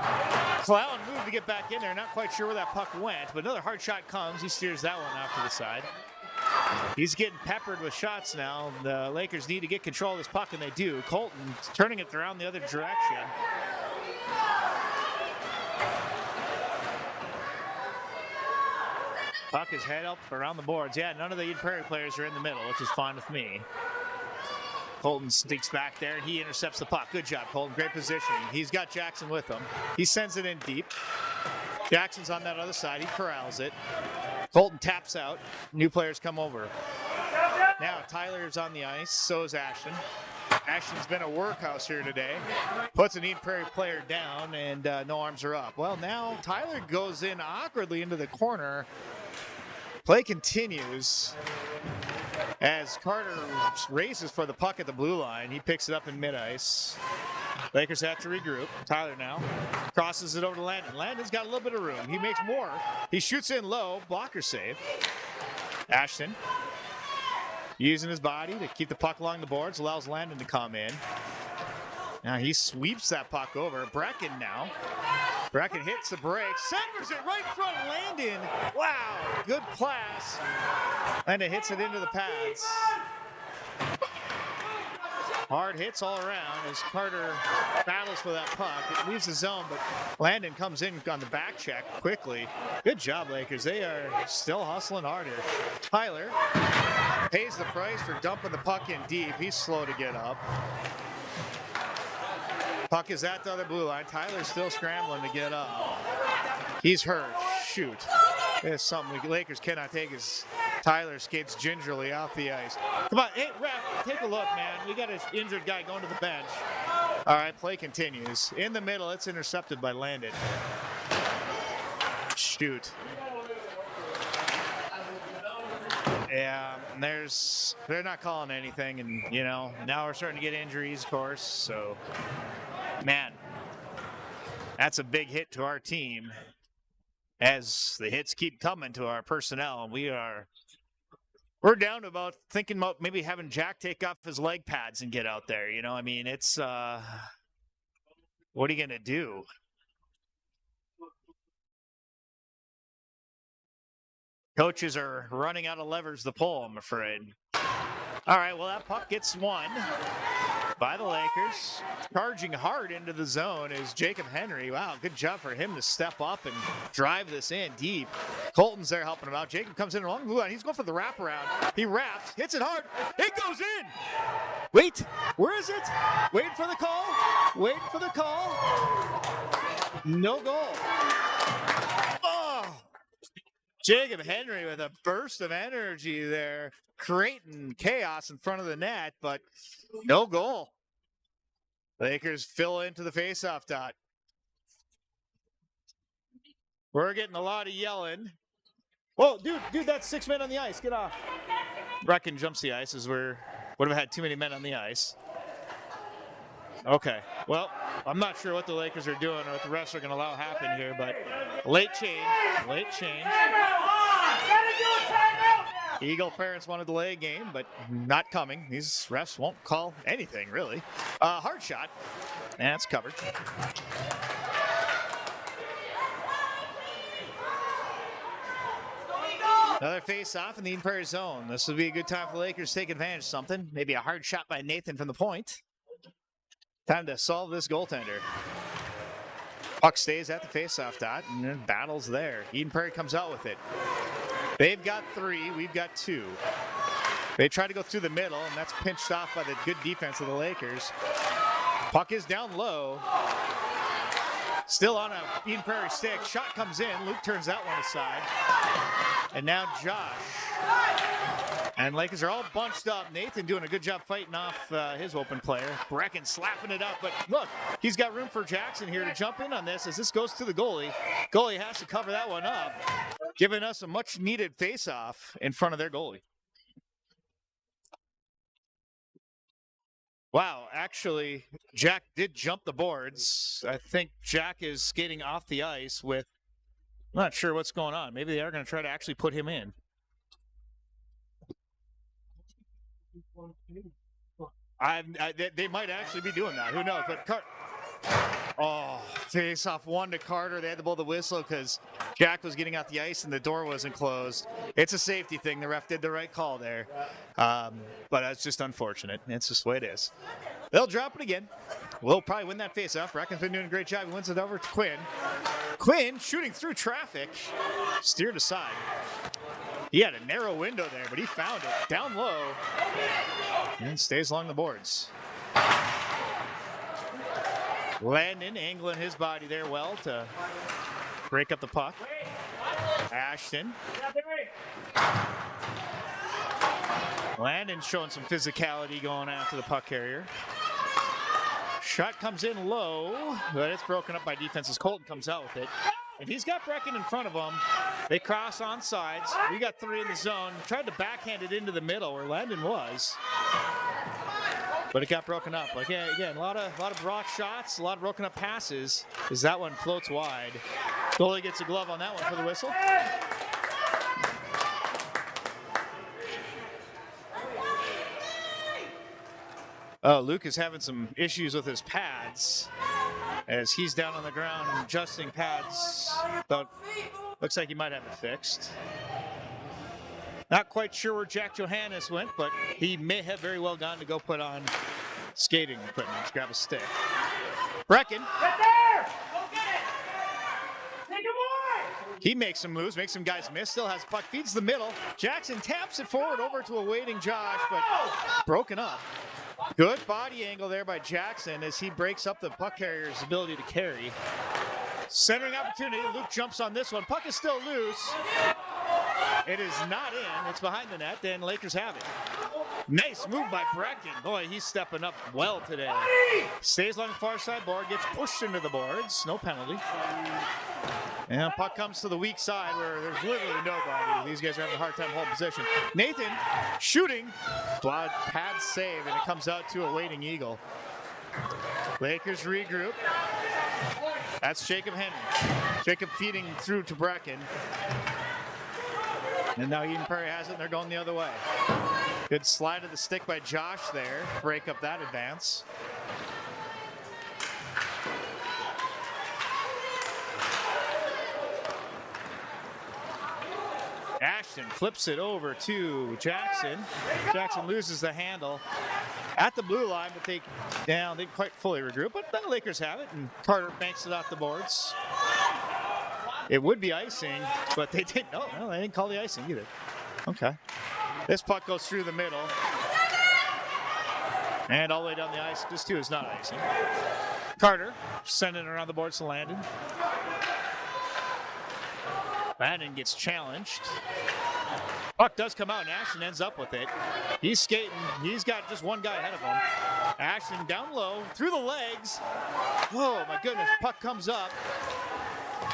Clown moved to get back in there. Not quite sure where that puck went, but another hard shot comes. He steers that one off to the side. He's getting peppered with shots now. The Lakers need to get control of this puck, and they do. Colton turning it around the other direction. Puck is head up around the boards. Yeah, none of the Eden Prairie players are in the middle, which is fine with me. Colton sneaks back there, and he intercepts the puck. Good job, Colton. Great positioning. He's got Jackson with him. He sends it in deep. Jackson's on that other side. He corrals it. Colton taps out. New players come over. Now Tyler's on the ice. So is Ashton. Ashton's been a workhouse here today. Puts an Eden Prairie player down, and no arms are up. Well, now Tyler goes in awkwardly into the corner. Play continues as Carter races for the puck at the blue line. He picks it up in mid-ice. Lakers have to regroup. Tyler now crosses it over to Landon. Landon's got a little bit of room. He makes more. He shoots in low. Blocker save. Ashton using his body to keep the puck along the boards. Allows Landon to come in. Now he sweeps that puck over. Brecken now. Brecken hits the break. Centers it right in front of Landon. Wow. Good pass. Landon hits it into the pads. Hard hits all around as Carter battles for that puck. It leaves the zone, but Landon comes in on the back check quickly. Good job, Lakers. They are still hustling hard here. Tyler pays the price for dumping the puck in deep. He's slow to get up. Puck is at the other blue line. Tyler's still scrambling to get up. He's hurt. Shoot. There's something the Lakers cannot take as Tyler skates gingerly off the ice. Come on, hey, ref, take a look, man. We got an injured guy going to the bench. All right, play continues. In the middle, it's intercepted by Landon. Shoot. Yeah, they're not calling anything, and, you know, now we're starting to get injuries, of course, so, man, that's a big hit to our team as the hits keep coming to our personnel. We're down to about thinking about maybe having Jack take off his leg pads and get out there, you know, I mean, it's, what are you going to do? Coaches are running out of levers to pull, I'm afraid. All right, well, that puck gets won by the Lakers. Charging hard into the zone is Jacob Henry. Wow, good job for him to step up and drive this in deep. Colton's there helping him out. Jacob comes in along the blue line. He's going for the wraparound. He wraps, hits it hard. It goes in. Wait, where is it? Waiting for the call. Waiting for the call. No goal. Oh! Jacob Henry with a burst of energy there, creating chaos in front of the net, but no goal. Lakers fill into the faceoff dot. We're getting a lot of yelling. Whoa, dude, that's 6 men on the ice. Get off. Brecken jumps the ice as would have had too many men on the ice. Okay, well, I'm not sure what the Lakers are doing or what the refs are going to allow happen here, but late change. Eagle parents want to delay a game, but not coming. These refs won't call anything, really. Hard shot. That's covered. Another face-off in the Eden Prairie zone. This would be a good time for the Lakers to take advantage of something. Maybe a hard shot by Nathan from the point. Time to solve this goaltender. Puck stays at the face-off dot, and then battles there. Eden Prairie comes out with it. They've got 3, we've got 2. They try to go through the middle, and that's pinched off by the good defense of the Lakers. Puck is down low. Still on a Eden Prairie stick. Shot comes in. Luke turns that one aside. And now Josh. And Lakers are all bunched up. Nathan doing a good job fighting off his open player. Brecken slapping it up. But look, he's got room for Jackson here to jump in on this as this goes to the goalie. Goalie has to cover that one up, giving us a much-needed face-off in front of their goalie. Wow, actually, Jack did jump the boards. I think Jack is skating off the ice with, I'm not sure what's going on. Maybe they are going to try to actually put him in. They might actually be doing that. Who knows? But face off one to Carter. They had to blow the whistle because Jack was getting out the ice and the door wasn't closed. It's a safety thing. The ref did the right call there. But that's just unfortunate. It's just the way it is. They'll drop it again. We'll probably win that face-off. Bracken's been doing a great job. He wins it over to Quinn. Quinn shooting through traffic. Steered aside. He had a narrow window there, but he found it. Down low. And stays along the boards. Landon angling his body there well to break up the puck. Ashton. Landon showing some physicality going after the puck carrier. Shot comes in low, but it's broken up by defense as Colton comes out with it. And he's got Brecken in front of him. They cross on sides. We got three in the zone. Tried to backhand it into the middle where Landon was. But it got broken up. Like, yeah, again, a lot of block shots, a lot of broken up passes as that one floats wide. Goalie gets a glove on that one for the whistle. Oh, Luke is having some issues with his pads as he's down on the ground adjusting pads. But looks like he might have it fixed. Not quite sure where Jack Johannes went, but he may have very well gone to go put on skating equipment, grab a stick. Brecken. Get there! Go get it! Take it away! He makes some moves, makes some guys miss, still has puck, feeds the middle. Jackson taps it forward over to a waiting Josh, but broken up. Good body angle there by Jackson as he breaks up the puck carrier's ability to carry. Centering opportunity, Luke jumps on this one. Puck is still loose. It is not in, it's behind the net, and Lakers have it. Nice move by Brecken. Boy, he's stepping up well today. Stays along the far side board, gets pushed into the boards, no penalty. And puck comes to the weak side where there's literally nobody. These guys are having a hard time holding position. Nathan shooting, pad save, and it comes out to a waiting Eagle. Lakers regroup. That's Jacob Henry. Jacob feeding through to Brecken. And now Eden Prairie has it, and they're going the other way. Good slide of the stick by Josh there. Break up that advance. Ashton flips it over to Jackson. Jackson loses the handle at the blue line, but they didn't quite fully regroup. But the Lakers have it, and Carter banks it off the boards. It would be icing, but they didn't. No, they didn't call the icing either. Okay. This puck goes through the middle. And all the way down the ice. This too is not icing. Carter sending it around the boards to Landon. Landon gets challenged. Puck does come out, and Ashton ends up with it. He's skating. He's got just one guy ahead of him. Ashton down low, through the legs. Oh, my goodness. Puck comes up.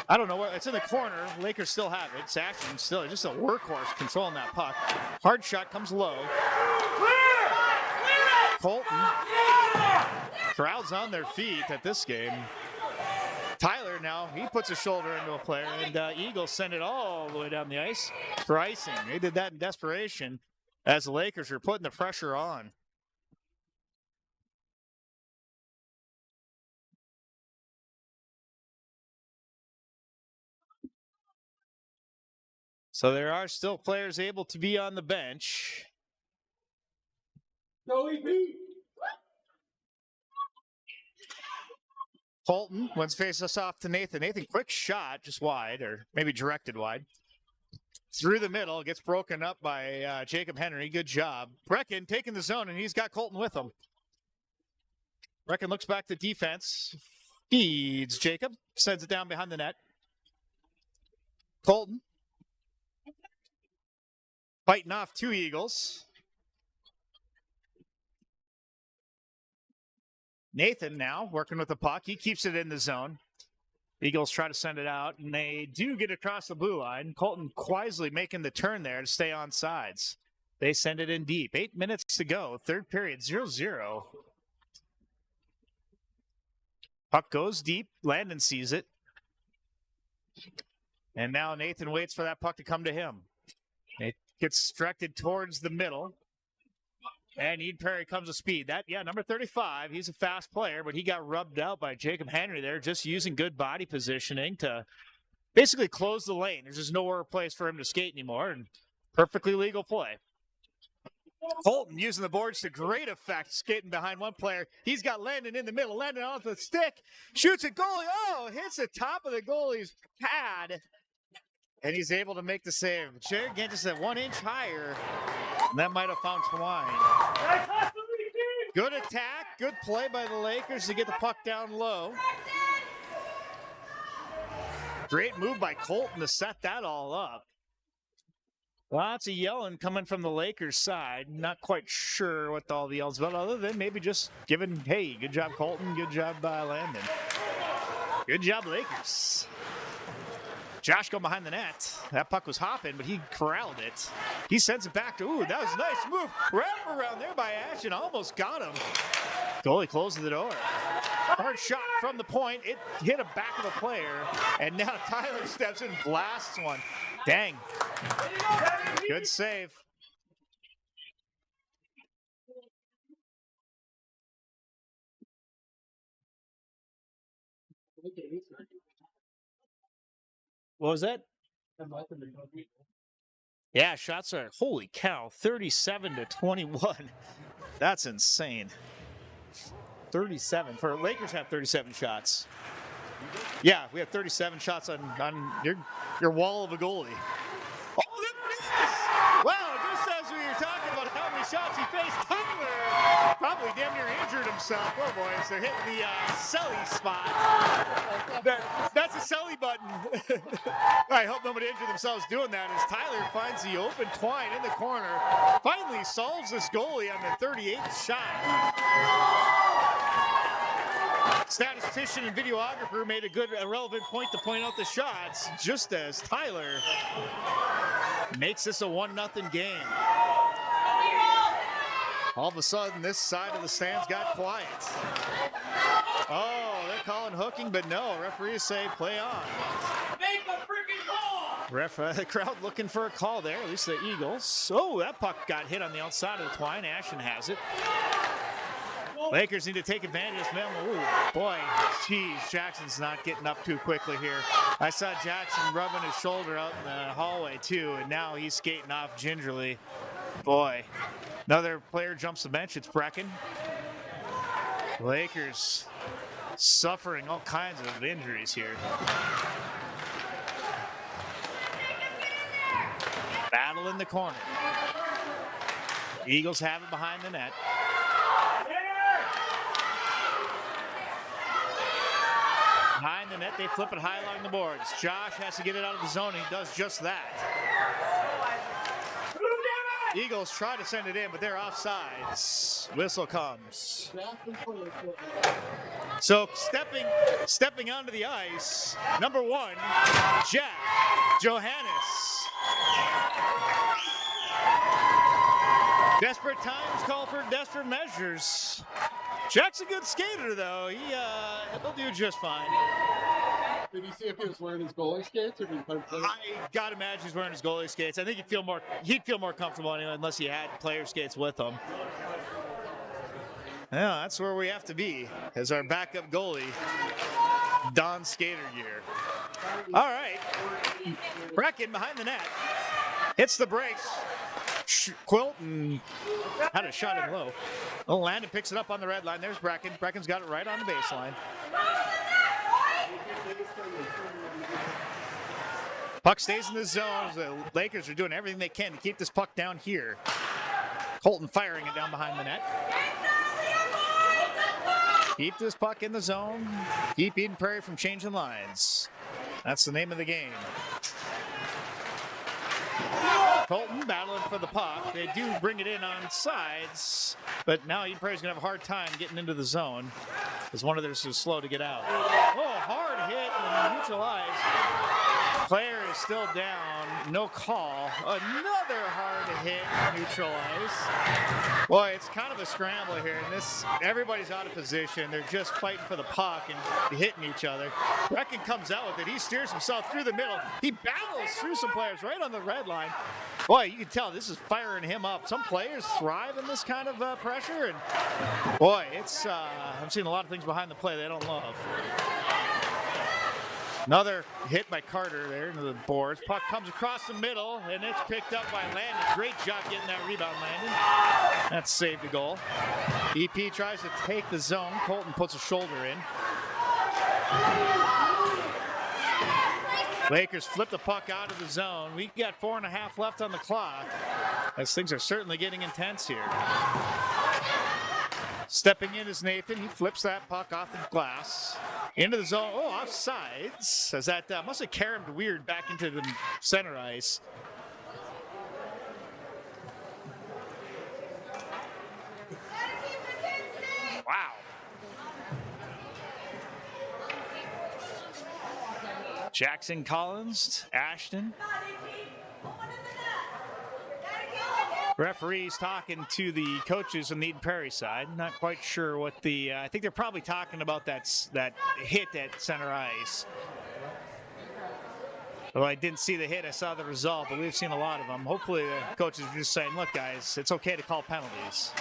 I don't know where. It's in the corner. Lakers still have it. It's Ashton still just a workhorse controlling that puck. Hard shot comes low. Colton. Crowds on their feet at this game. Tyler now, he puts a shoulder into a player, and Eagles send it all the way down the ice for icing. They did that in desperation as the Lakers are putting the pressure on. So there are still players able to be on the bench. Colton wins face us off to Nathan. Nathan, quick shot, just wide, or maybe directed wide. Through the middle, gets broken up by Jacob Henry. Good job. Brecken taking the zone, and he's got Colton with him. Brecken looks back to defense. Feeds Jacob. Sends it down behind the net. Colton. Fighting off two Eagles. Nathan now working with the puck. He keeps it in the zone. Eagles try to send it out, and they do get across the blue line. Colton wisely making the turn there to stay on sides. They send it in deep. 8 minutes to go. Third period, 0-0. Puck goes deep. Landon sees it. And now Nathan waits for that puck to come to him. It gets directed towards the middle. And Eden Prairie comes to speed. Number 35, he's a fast player, but he got rubbed out by Jacob Henry there, just using good body positioning to basically close the lane. There's just nowhere place for him to skate anymore, and perfectly legal play. Colton using the boards to great effect, skating behind one player. He's got Landon in the middle. Landon off the stick, shoots a goalie. Oh, hits the top of the goalie's pad, and he's able to make the save. Jared again just at 1 inch higher, and that might have found Twine. Good attack, good play by the Lakers to get the puck down low. Great move by Colton to set that all up. Lots of yelling coming from the Lakers side. Not quite sure what all the yells about, other than maybe just giving, hey, good job, Colton. Good job, Landon. Good job, Lakers. Josh going behind the net. That puck was hopping, but he corralled it. He sends it back to, ooh, that was a nice move. Wrap around there by Ashton. Almost got him. Goalie closes the door. Hard shot from the point. It hit a back of a player. And now Tyler steps in and blasts one. Dang. Good save. What was that? Yeah, shots are, holy cow, 37-21. That's insane. 37. For Lakers have 37 shots. Yeah, we have 37 shots on your wall of a goalie. Oh, there it is! Wow, just as we were talking about how many shots he faced, Tyler probably damn near injured himself. Oh, boys, they're hitting the Selly spot. That's a Selly button. I hope nobody injured themselves doing that as Tyler finds the open Twine in the corner. Finally solves this goalie on the 38th shot. Statistician and videographer made a relevant point to point out the shots, just as Tyler makes this a 1-0 game. All of a sudden, this side of the stands got quiet. Oh, they're calling hooking, but no, referees say play on. Make a freaking call! The crowd looking for a call there, at least the Eagles. Oh, that puck got hit on the outside of the Twine. Ashton has it. Lakers need to take advantage of this. Ooh, boy, geez, Jackson's not getting up too quickly here. I saw Jackson rubbing his shoulder out in the hallway too, and now he's skating off gingerly. Boy, another player jumps the bench. It's Brecken. Lakers suffering all kinds of injuries here. Battle in the corner. Eagles have it behind the net. Behind the net, they flip it high along the boards. Josh has to get it out of the zone. He does just that. Eagles try to send it in, but they're offsides. Whistle comes. So stepping onto the ice, number 1, Jack Johannes. Desperate times call for desperate measures. Jack's a good skater, though. He'll do just fine. Did you see if he was wearing his goalie skates or did he play? I gotta imagine he's wearing his goalie skates. I think he'd feel more comfortable anyway, unless he had player skates with him. Yeah, that's where we have to be as our backup goalie, Don Skater gear. All right, Brecken behind the net, hits the brakes. Quilton had a shot in low. Oh, Landon picks it up on the red line. There's Brecken. Brecken's got it right on the baseline. Puck stays in the zone. The Lakers are doing everything they can to keep this puck down here. Colton firing it down behind the net. Keep this puck in the zone. Keep Eden Prairie from changing lines. That's the name of the game. Colton battling for the puck. They do bring it in on sides, but now Eden Prairie's going to have a hard time getting into the zone as one of theirs is slow to get out. Oh, hard hit and neutralized. Player is still down. No call. Another hard hit neutralized. Boy, it's kind of a scramble here. And everybody's out of position. They're just fighting for the puck and hitting each other. Brecken comes out with it. He steers himself through the middle. He battles through some players right on the red line. Boy, you can tell this is firing him up. Some players thrive in this kind of pressure, and boy, it's I'm seeing a lot of things behind the play they don't love. Another hit by Carter there into the boards. Puck comes across the middle, and it's picked up by Landon. Great job getting that rebound, Landon. That saved the goal. EP tries to take the zone. Colton puts a shoulder in. Lakers flip the puck out of the zone. We got 4.5 left on the clock, as things are certainly getting intense here. Stepping in is Nathan. He flips that puck off the glass. Into the zone. Oh, offsides. As that must have carried weird back into the center ice. Wow. Jackson, Collins, Ashton. Referees talking to the coaches on the Eden Prairie side. Not quite sure what the. I think they're probably talking about that hit at center ice. Well, I didn't see the hit. I saw the result, but we've seen a lot of them. Hopefully, the coaches are just saying, "Look, guys, it's okay to call penalties."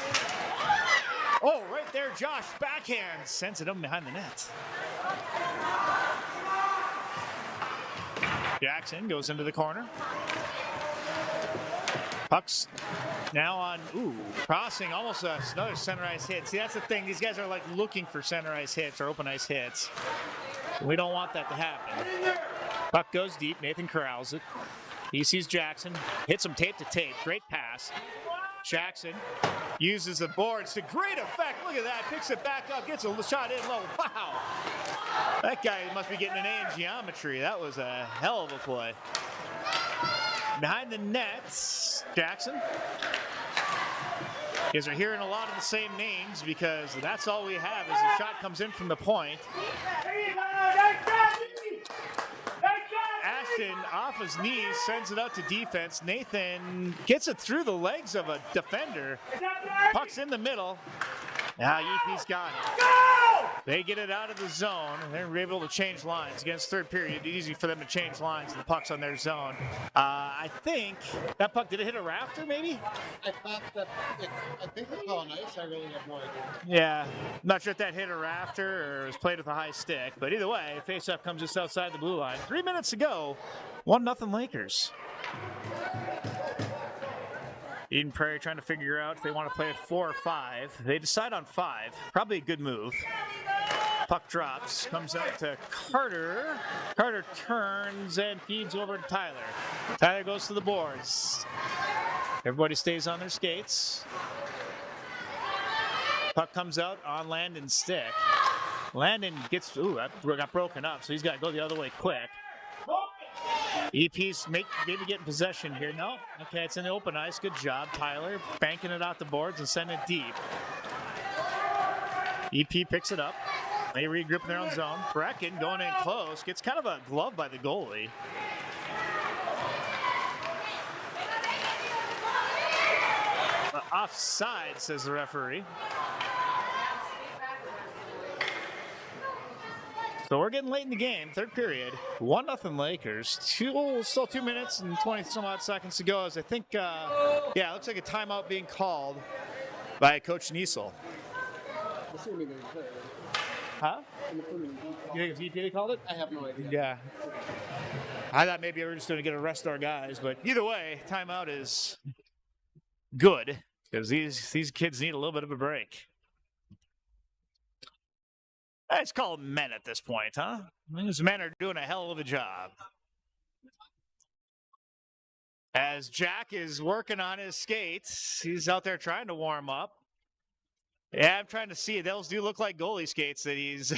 Oh, right there, Josh backhand sends it up behind the net. Jackson goes into the corner. Puck's now on, crossing, almost another center ice hit. See, that's the thing. These guys are like looking for center ice hits or open ice hits. We don't want that to happen. Puck goes deep. Nathan corrals it. He sees Jackson. Hits him tape to tape. Great pass. Jackson uses the boards to great effect. Look at that. Picks it back up. Gets a shot in low. Wow. That guy must be getting an A in geometry. That was a hell of a play. Behind the nets, Jackson. You guys are hearing a lot of the same names because that's all we have as the shot comes in from the point. Ashton off his knees sends it out to defense. Nathan gets it through the legs of a defender. Puck's in the middle. Now EP's got it. They get it out of the zone, and they're able to change lines. Against third period, easy for them to change lines. The puck's on their zone. I think that puck, did it hit a rafter, maybe? I thought that, I think it's on ice. I really have no idea. Yeah, I'm not sure if that hit a rafter or was played with a high stick. But either way, face-off comes just outside the blue line. 3 minutes to go, 1-0 Lakers. Eden Prairie trying to figure out if they want to play at 4 or 5. They decide on 5. Probably a good move. Puck drops, comes out to Carter. Carter turns and feeds over to Tyler. Tyler goes to the boards. Everybody stays on their skates. Puck comes out on Landon's stick. Landon gets, that got broken up, so he's got to go the other way quick. EP's maybe getting possession here. No. Okay, it's in the open ice. Good job, Tyler. Banking it out the boards and sending it deep. EP picks it up. They regroup in their own zone. Brecken going in close. Gets kind of a glove by the goalie. Offside, says the referee. So we're getting late in the game, third period. 1-0 Lakers. Still 2 minutes and 20 some odd seconds to go. As I think, it looks like a timeout being called by Coach Niesel. Huh? You think it's EP they called it? I have no idea. Yeah. I thought maybe we were just going to get a rest our guys, but either way, timeout is good because these kids need a little bit of a break. Let's call them men at this point, huh? These men are doing a hell of a job. As Jack is working on his skates, he's out there trying to warm up. Yeah, I'm trying to see. Those do look like goalie skates that he's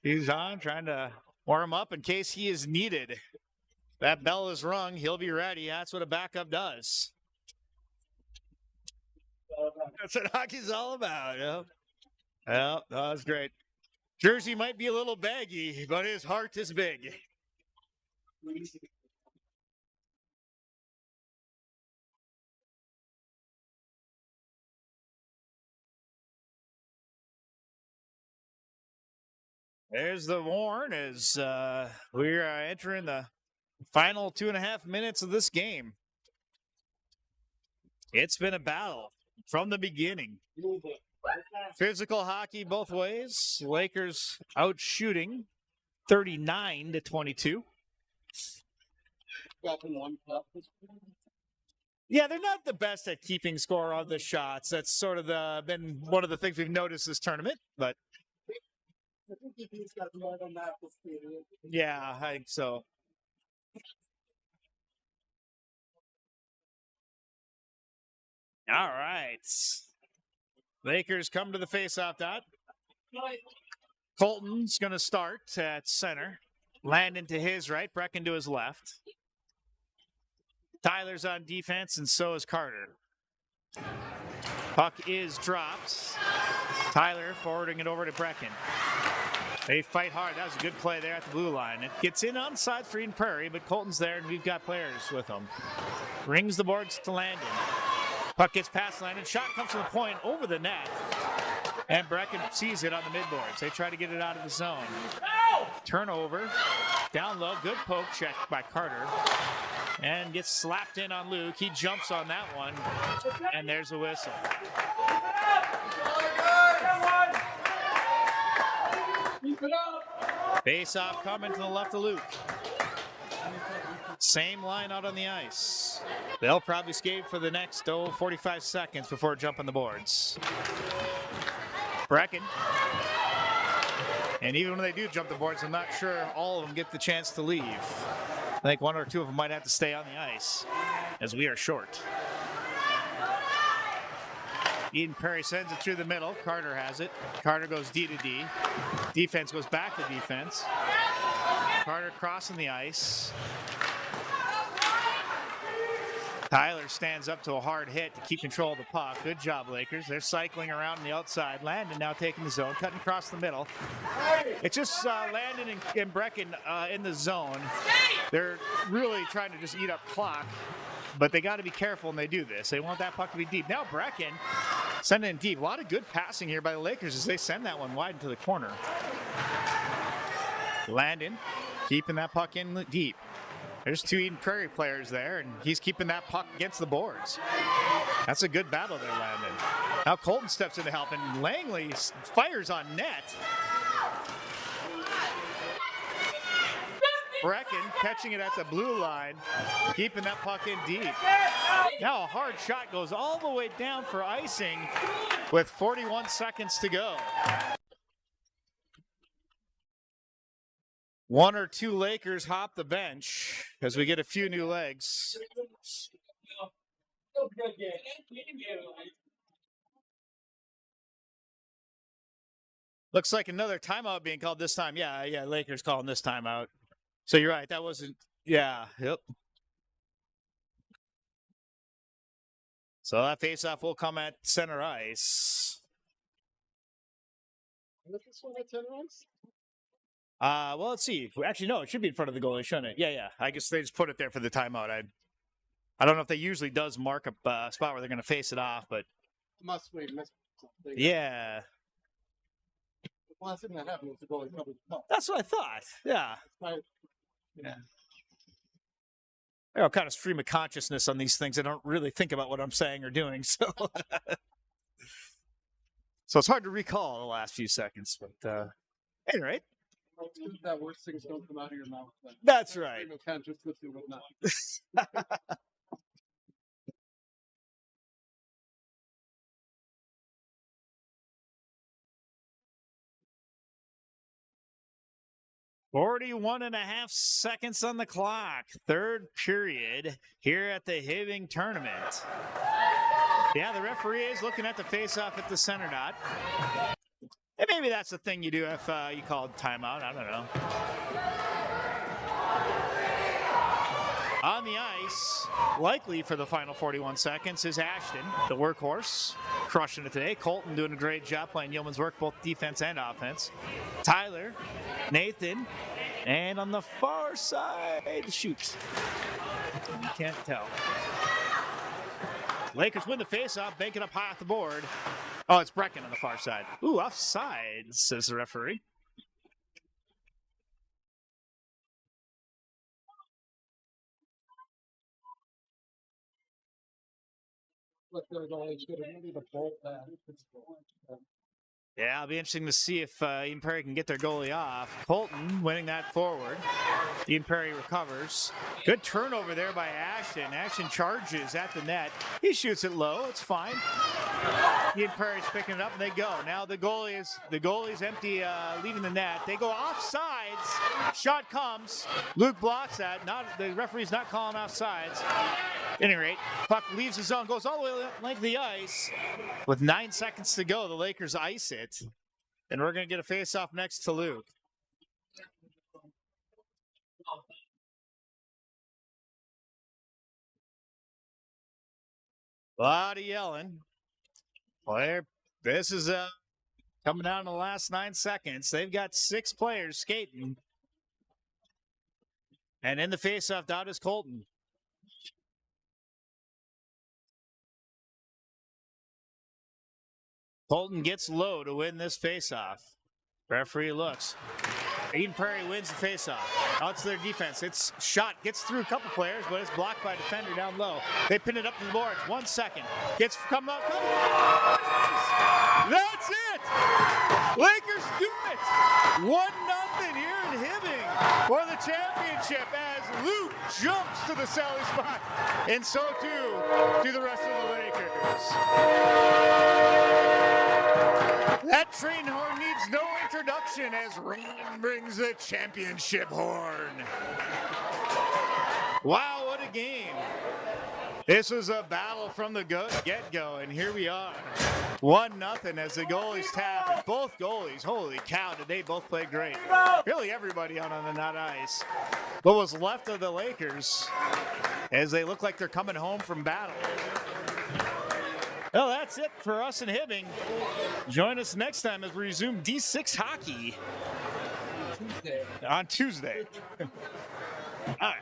he's on, trying to warm up in case he is needed. That bell is rung. He'll be ready. That's what a backup does. That's what hockey's all about. Yep. Well, that was great. Jersey might be a little baggy, but his heart is big. There's the horn as we are entering the final 2.5 minutes of this game. It's been a battle from the beginning. Physical hockey both ways. Lakers out shooting 39-22. Yeah, they're not the best at keeping score on the shots. That's sort of been one of the things we've noticed this tournament. But I think he's got more than that this period. yeah, I think so. All right. Lakers come to the faceoff dot. Colton's going to start at center. Landon to his right, Brecken to his left. Tyler's on defense, and so is Carter. Puck is dropped. Tyler forwarding it over to Brecken. They fight hard. That was a good play there at the blue line. It gets in on side for Eden Prairie, but Colton's there, and we've got players with them. Rings the boards to Landon. Puck gets past Landon. Shot comes from the point over the net. And Brecken sees it on the midboards. They try to get it out of the zone. Turnover. Down low. Good poke check by Carter. And gets slapped in on Luke. He jumps on that one. And there's a whistle. Face off coming to the left of Luke. Same line out on the ice. They'll probably skate for the next 45 seconds before jumping the boards. Brecken. And even when they do jump the boards, I'm not sure all of them get the chance to leave. I think one or two of them might have to stay on the ice as we are short. Eden Prairie sends it through the middle. Carter has it. Carter goes D to D. Defense goes back to defense. Carter crossing the ice. Tyler stands up to a hard hit to keep control of the puck. Good job, Lakers. They're cycling around on the outside. Landon now taking the zone, cutting across the middle. It's just Landon and Brecken in the zone. They're really trying to just eat up clock, but they got to be careful when they do this. They want that puck to be deep. Now Brecken sending it deep. A lot of good passing here by the Lakers as they send that one wide into the corner. Landon keeping that puck in deep. There's two Eden Prairie players there, and he's keeping that puck against the boards. That's a good battle there, Landon. Now Colton steps in to help, and Langley fires on net. Brecken catching it at the blue line, keeping that puck in deep. Now a hard shot goes all the way down for icing with 41 seconds to go. One or two Lakers hop the bench as we get a few new legs. Looks like another timeout being called this time. Yeah, Lakers calling this timeout. So you're right, that wasn't, yep. So that faceoff will come at center ice. Is this one at 10 runs? Well, let's see. Actually, no, it should be in front of the goalie, shouldn't it? Yeah. I guess they just put it there for the timeout. I don't know if they usually does mark a spot where they're going to face it off, but Must wait. Something. Yeah. The last thing that happened was the goalie covered the puck. That's what I thought. Yeah. Right. Yeah. I got kind of stream of consciousness on these things. I don't really think about what I'm saying or doing, so so it's hard to recall the last few seconds. But anyway. That worst things don't come out of your mouth. That's right. Stream of consciousness and whatnot. 41.5 seconds on the clock. Third period here at the Hibbing tournament. Yeah, the referee is looking at the face-off at the center dot. And maybe that's the thing you do if you call it timeout. I don't know. On the ice, likely for the final 41 seconds, is Ashton, the workhorse, crushing it today. Colton doing a great job playing yeoman's work, both defense and offense. Tyler, Nathan, and on the far side, shoot. You can't tell. Lakers win the faceoff, bank it up high off the board. Oh, it's Brecken on the far side. Ooh, offside, says the referee. But they're going to maybe the bolt that. Yeah, it'll be interesting to see if Eden Prairie can get their goalie off. Colton winning that forward. Eden Prairie recovers. Good turnover there by Ashton. Ashton charges at the net. He shoots it low. It's fine. Eden Prairie's picking it up, and they go. Now the goalie's empty, leaving the net. They go offsides. Shot comes. Luke blocks that. The referee's not calling offsides. At any rate, puck leaves the zone, goes all the way length of the ice. With 9 seconds to go, the Lakers ice it. And we're going to get a face-off next to Luke. A lot of yelling. Well, this is coming down to the last 9 seconds. They've got 6 players skating. And in the face-off, out is Colton. Colton gets low to win this faceoff. Referee looks. Eden Prairie wins the faceoff. Now it's their defense. It's shot, gets through a couple players, but it's blocked by a defender down low. They pin it up to the boards. 1 second. Gets come up. That's it! Lakers do it! 1-0 here in Hibbing for the championship as Luke jumps to the Sally spot. And so too do the rest of the Lakers. That train horn needs no introduction as Ron brings the championship horn. Wow, what a game. This was a battle from the get-go, and here we are. 1-0 as the goalies tap, and both goalies, holy cow, did they both play great. Really everybody out on the nut ice. What was left of the Lakers as they look like they're coming home from battle. Well, that's it for us in Hibbing. Join us next time as we resume D6 hockey on Tuesday. All right.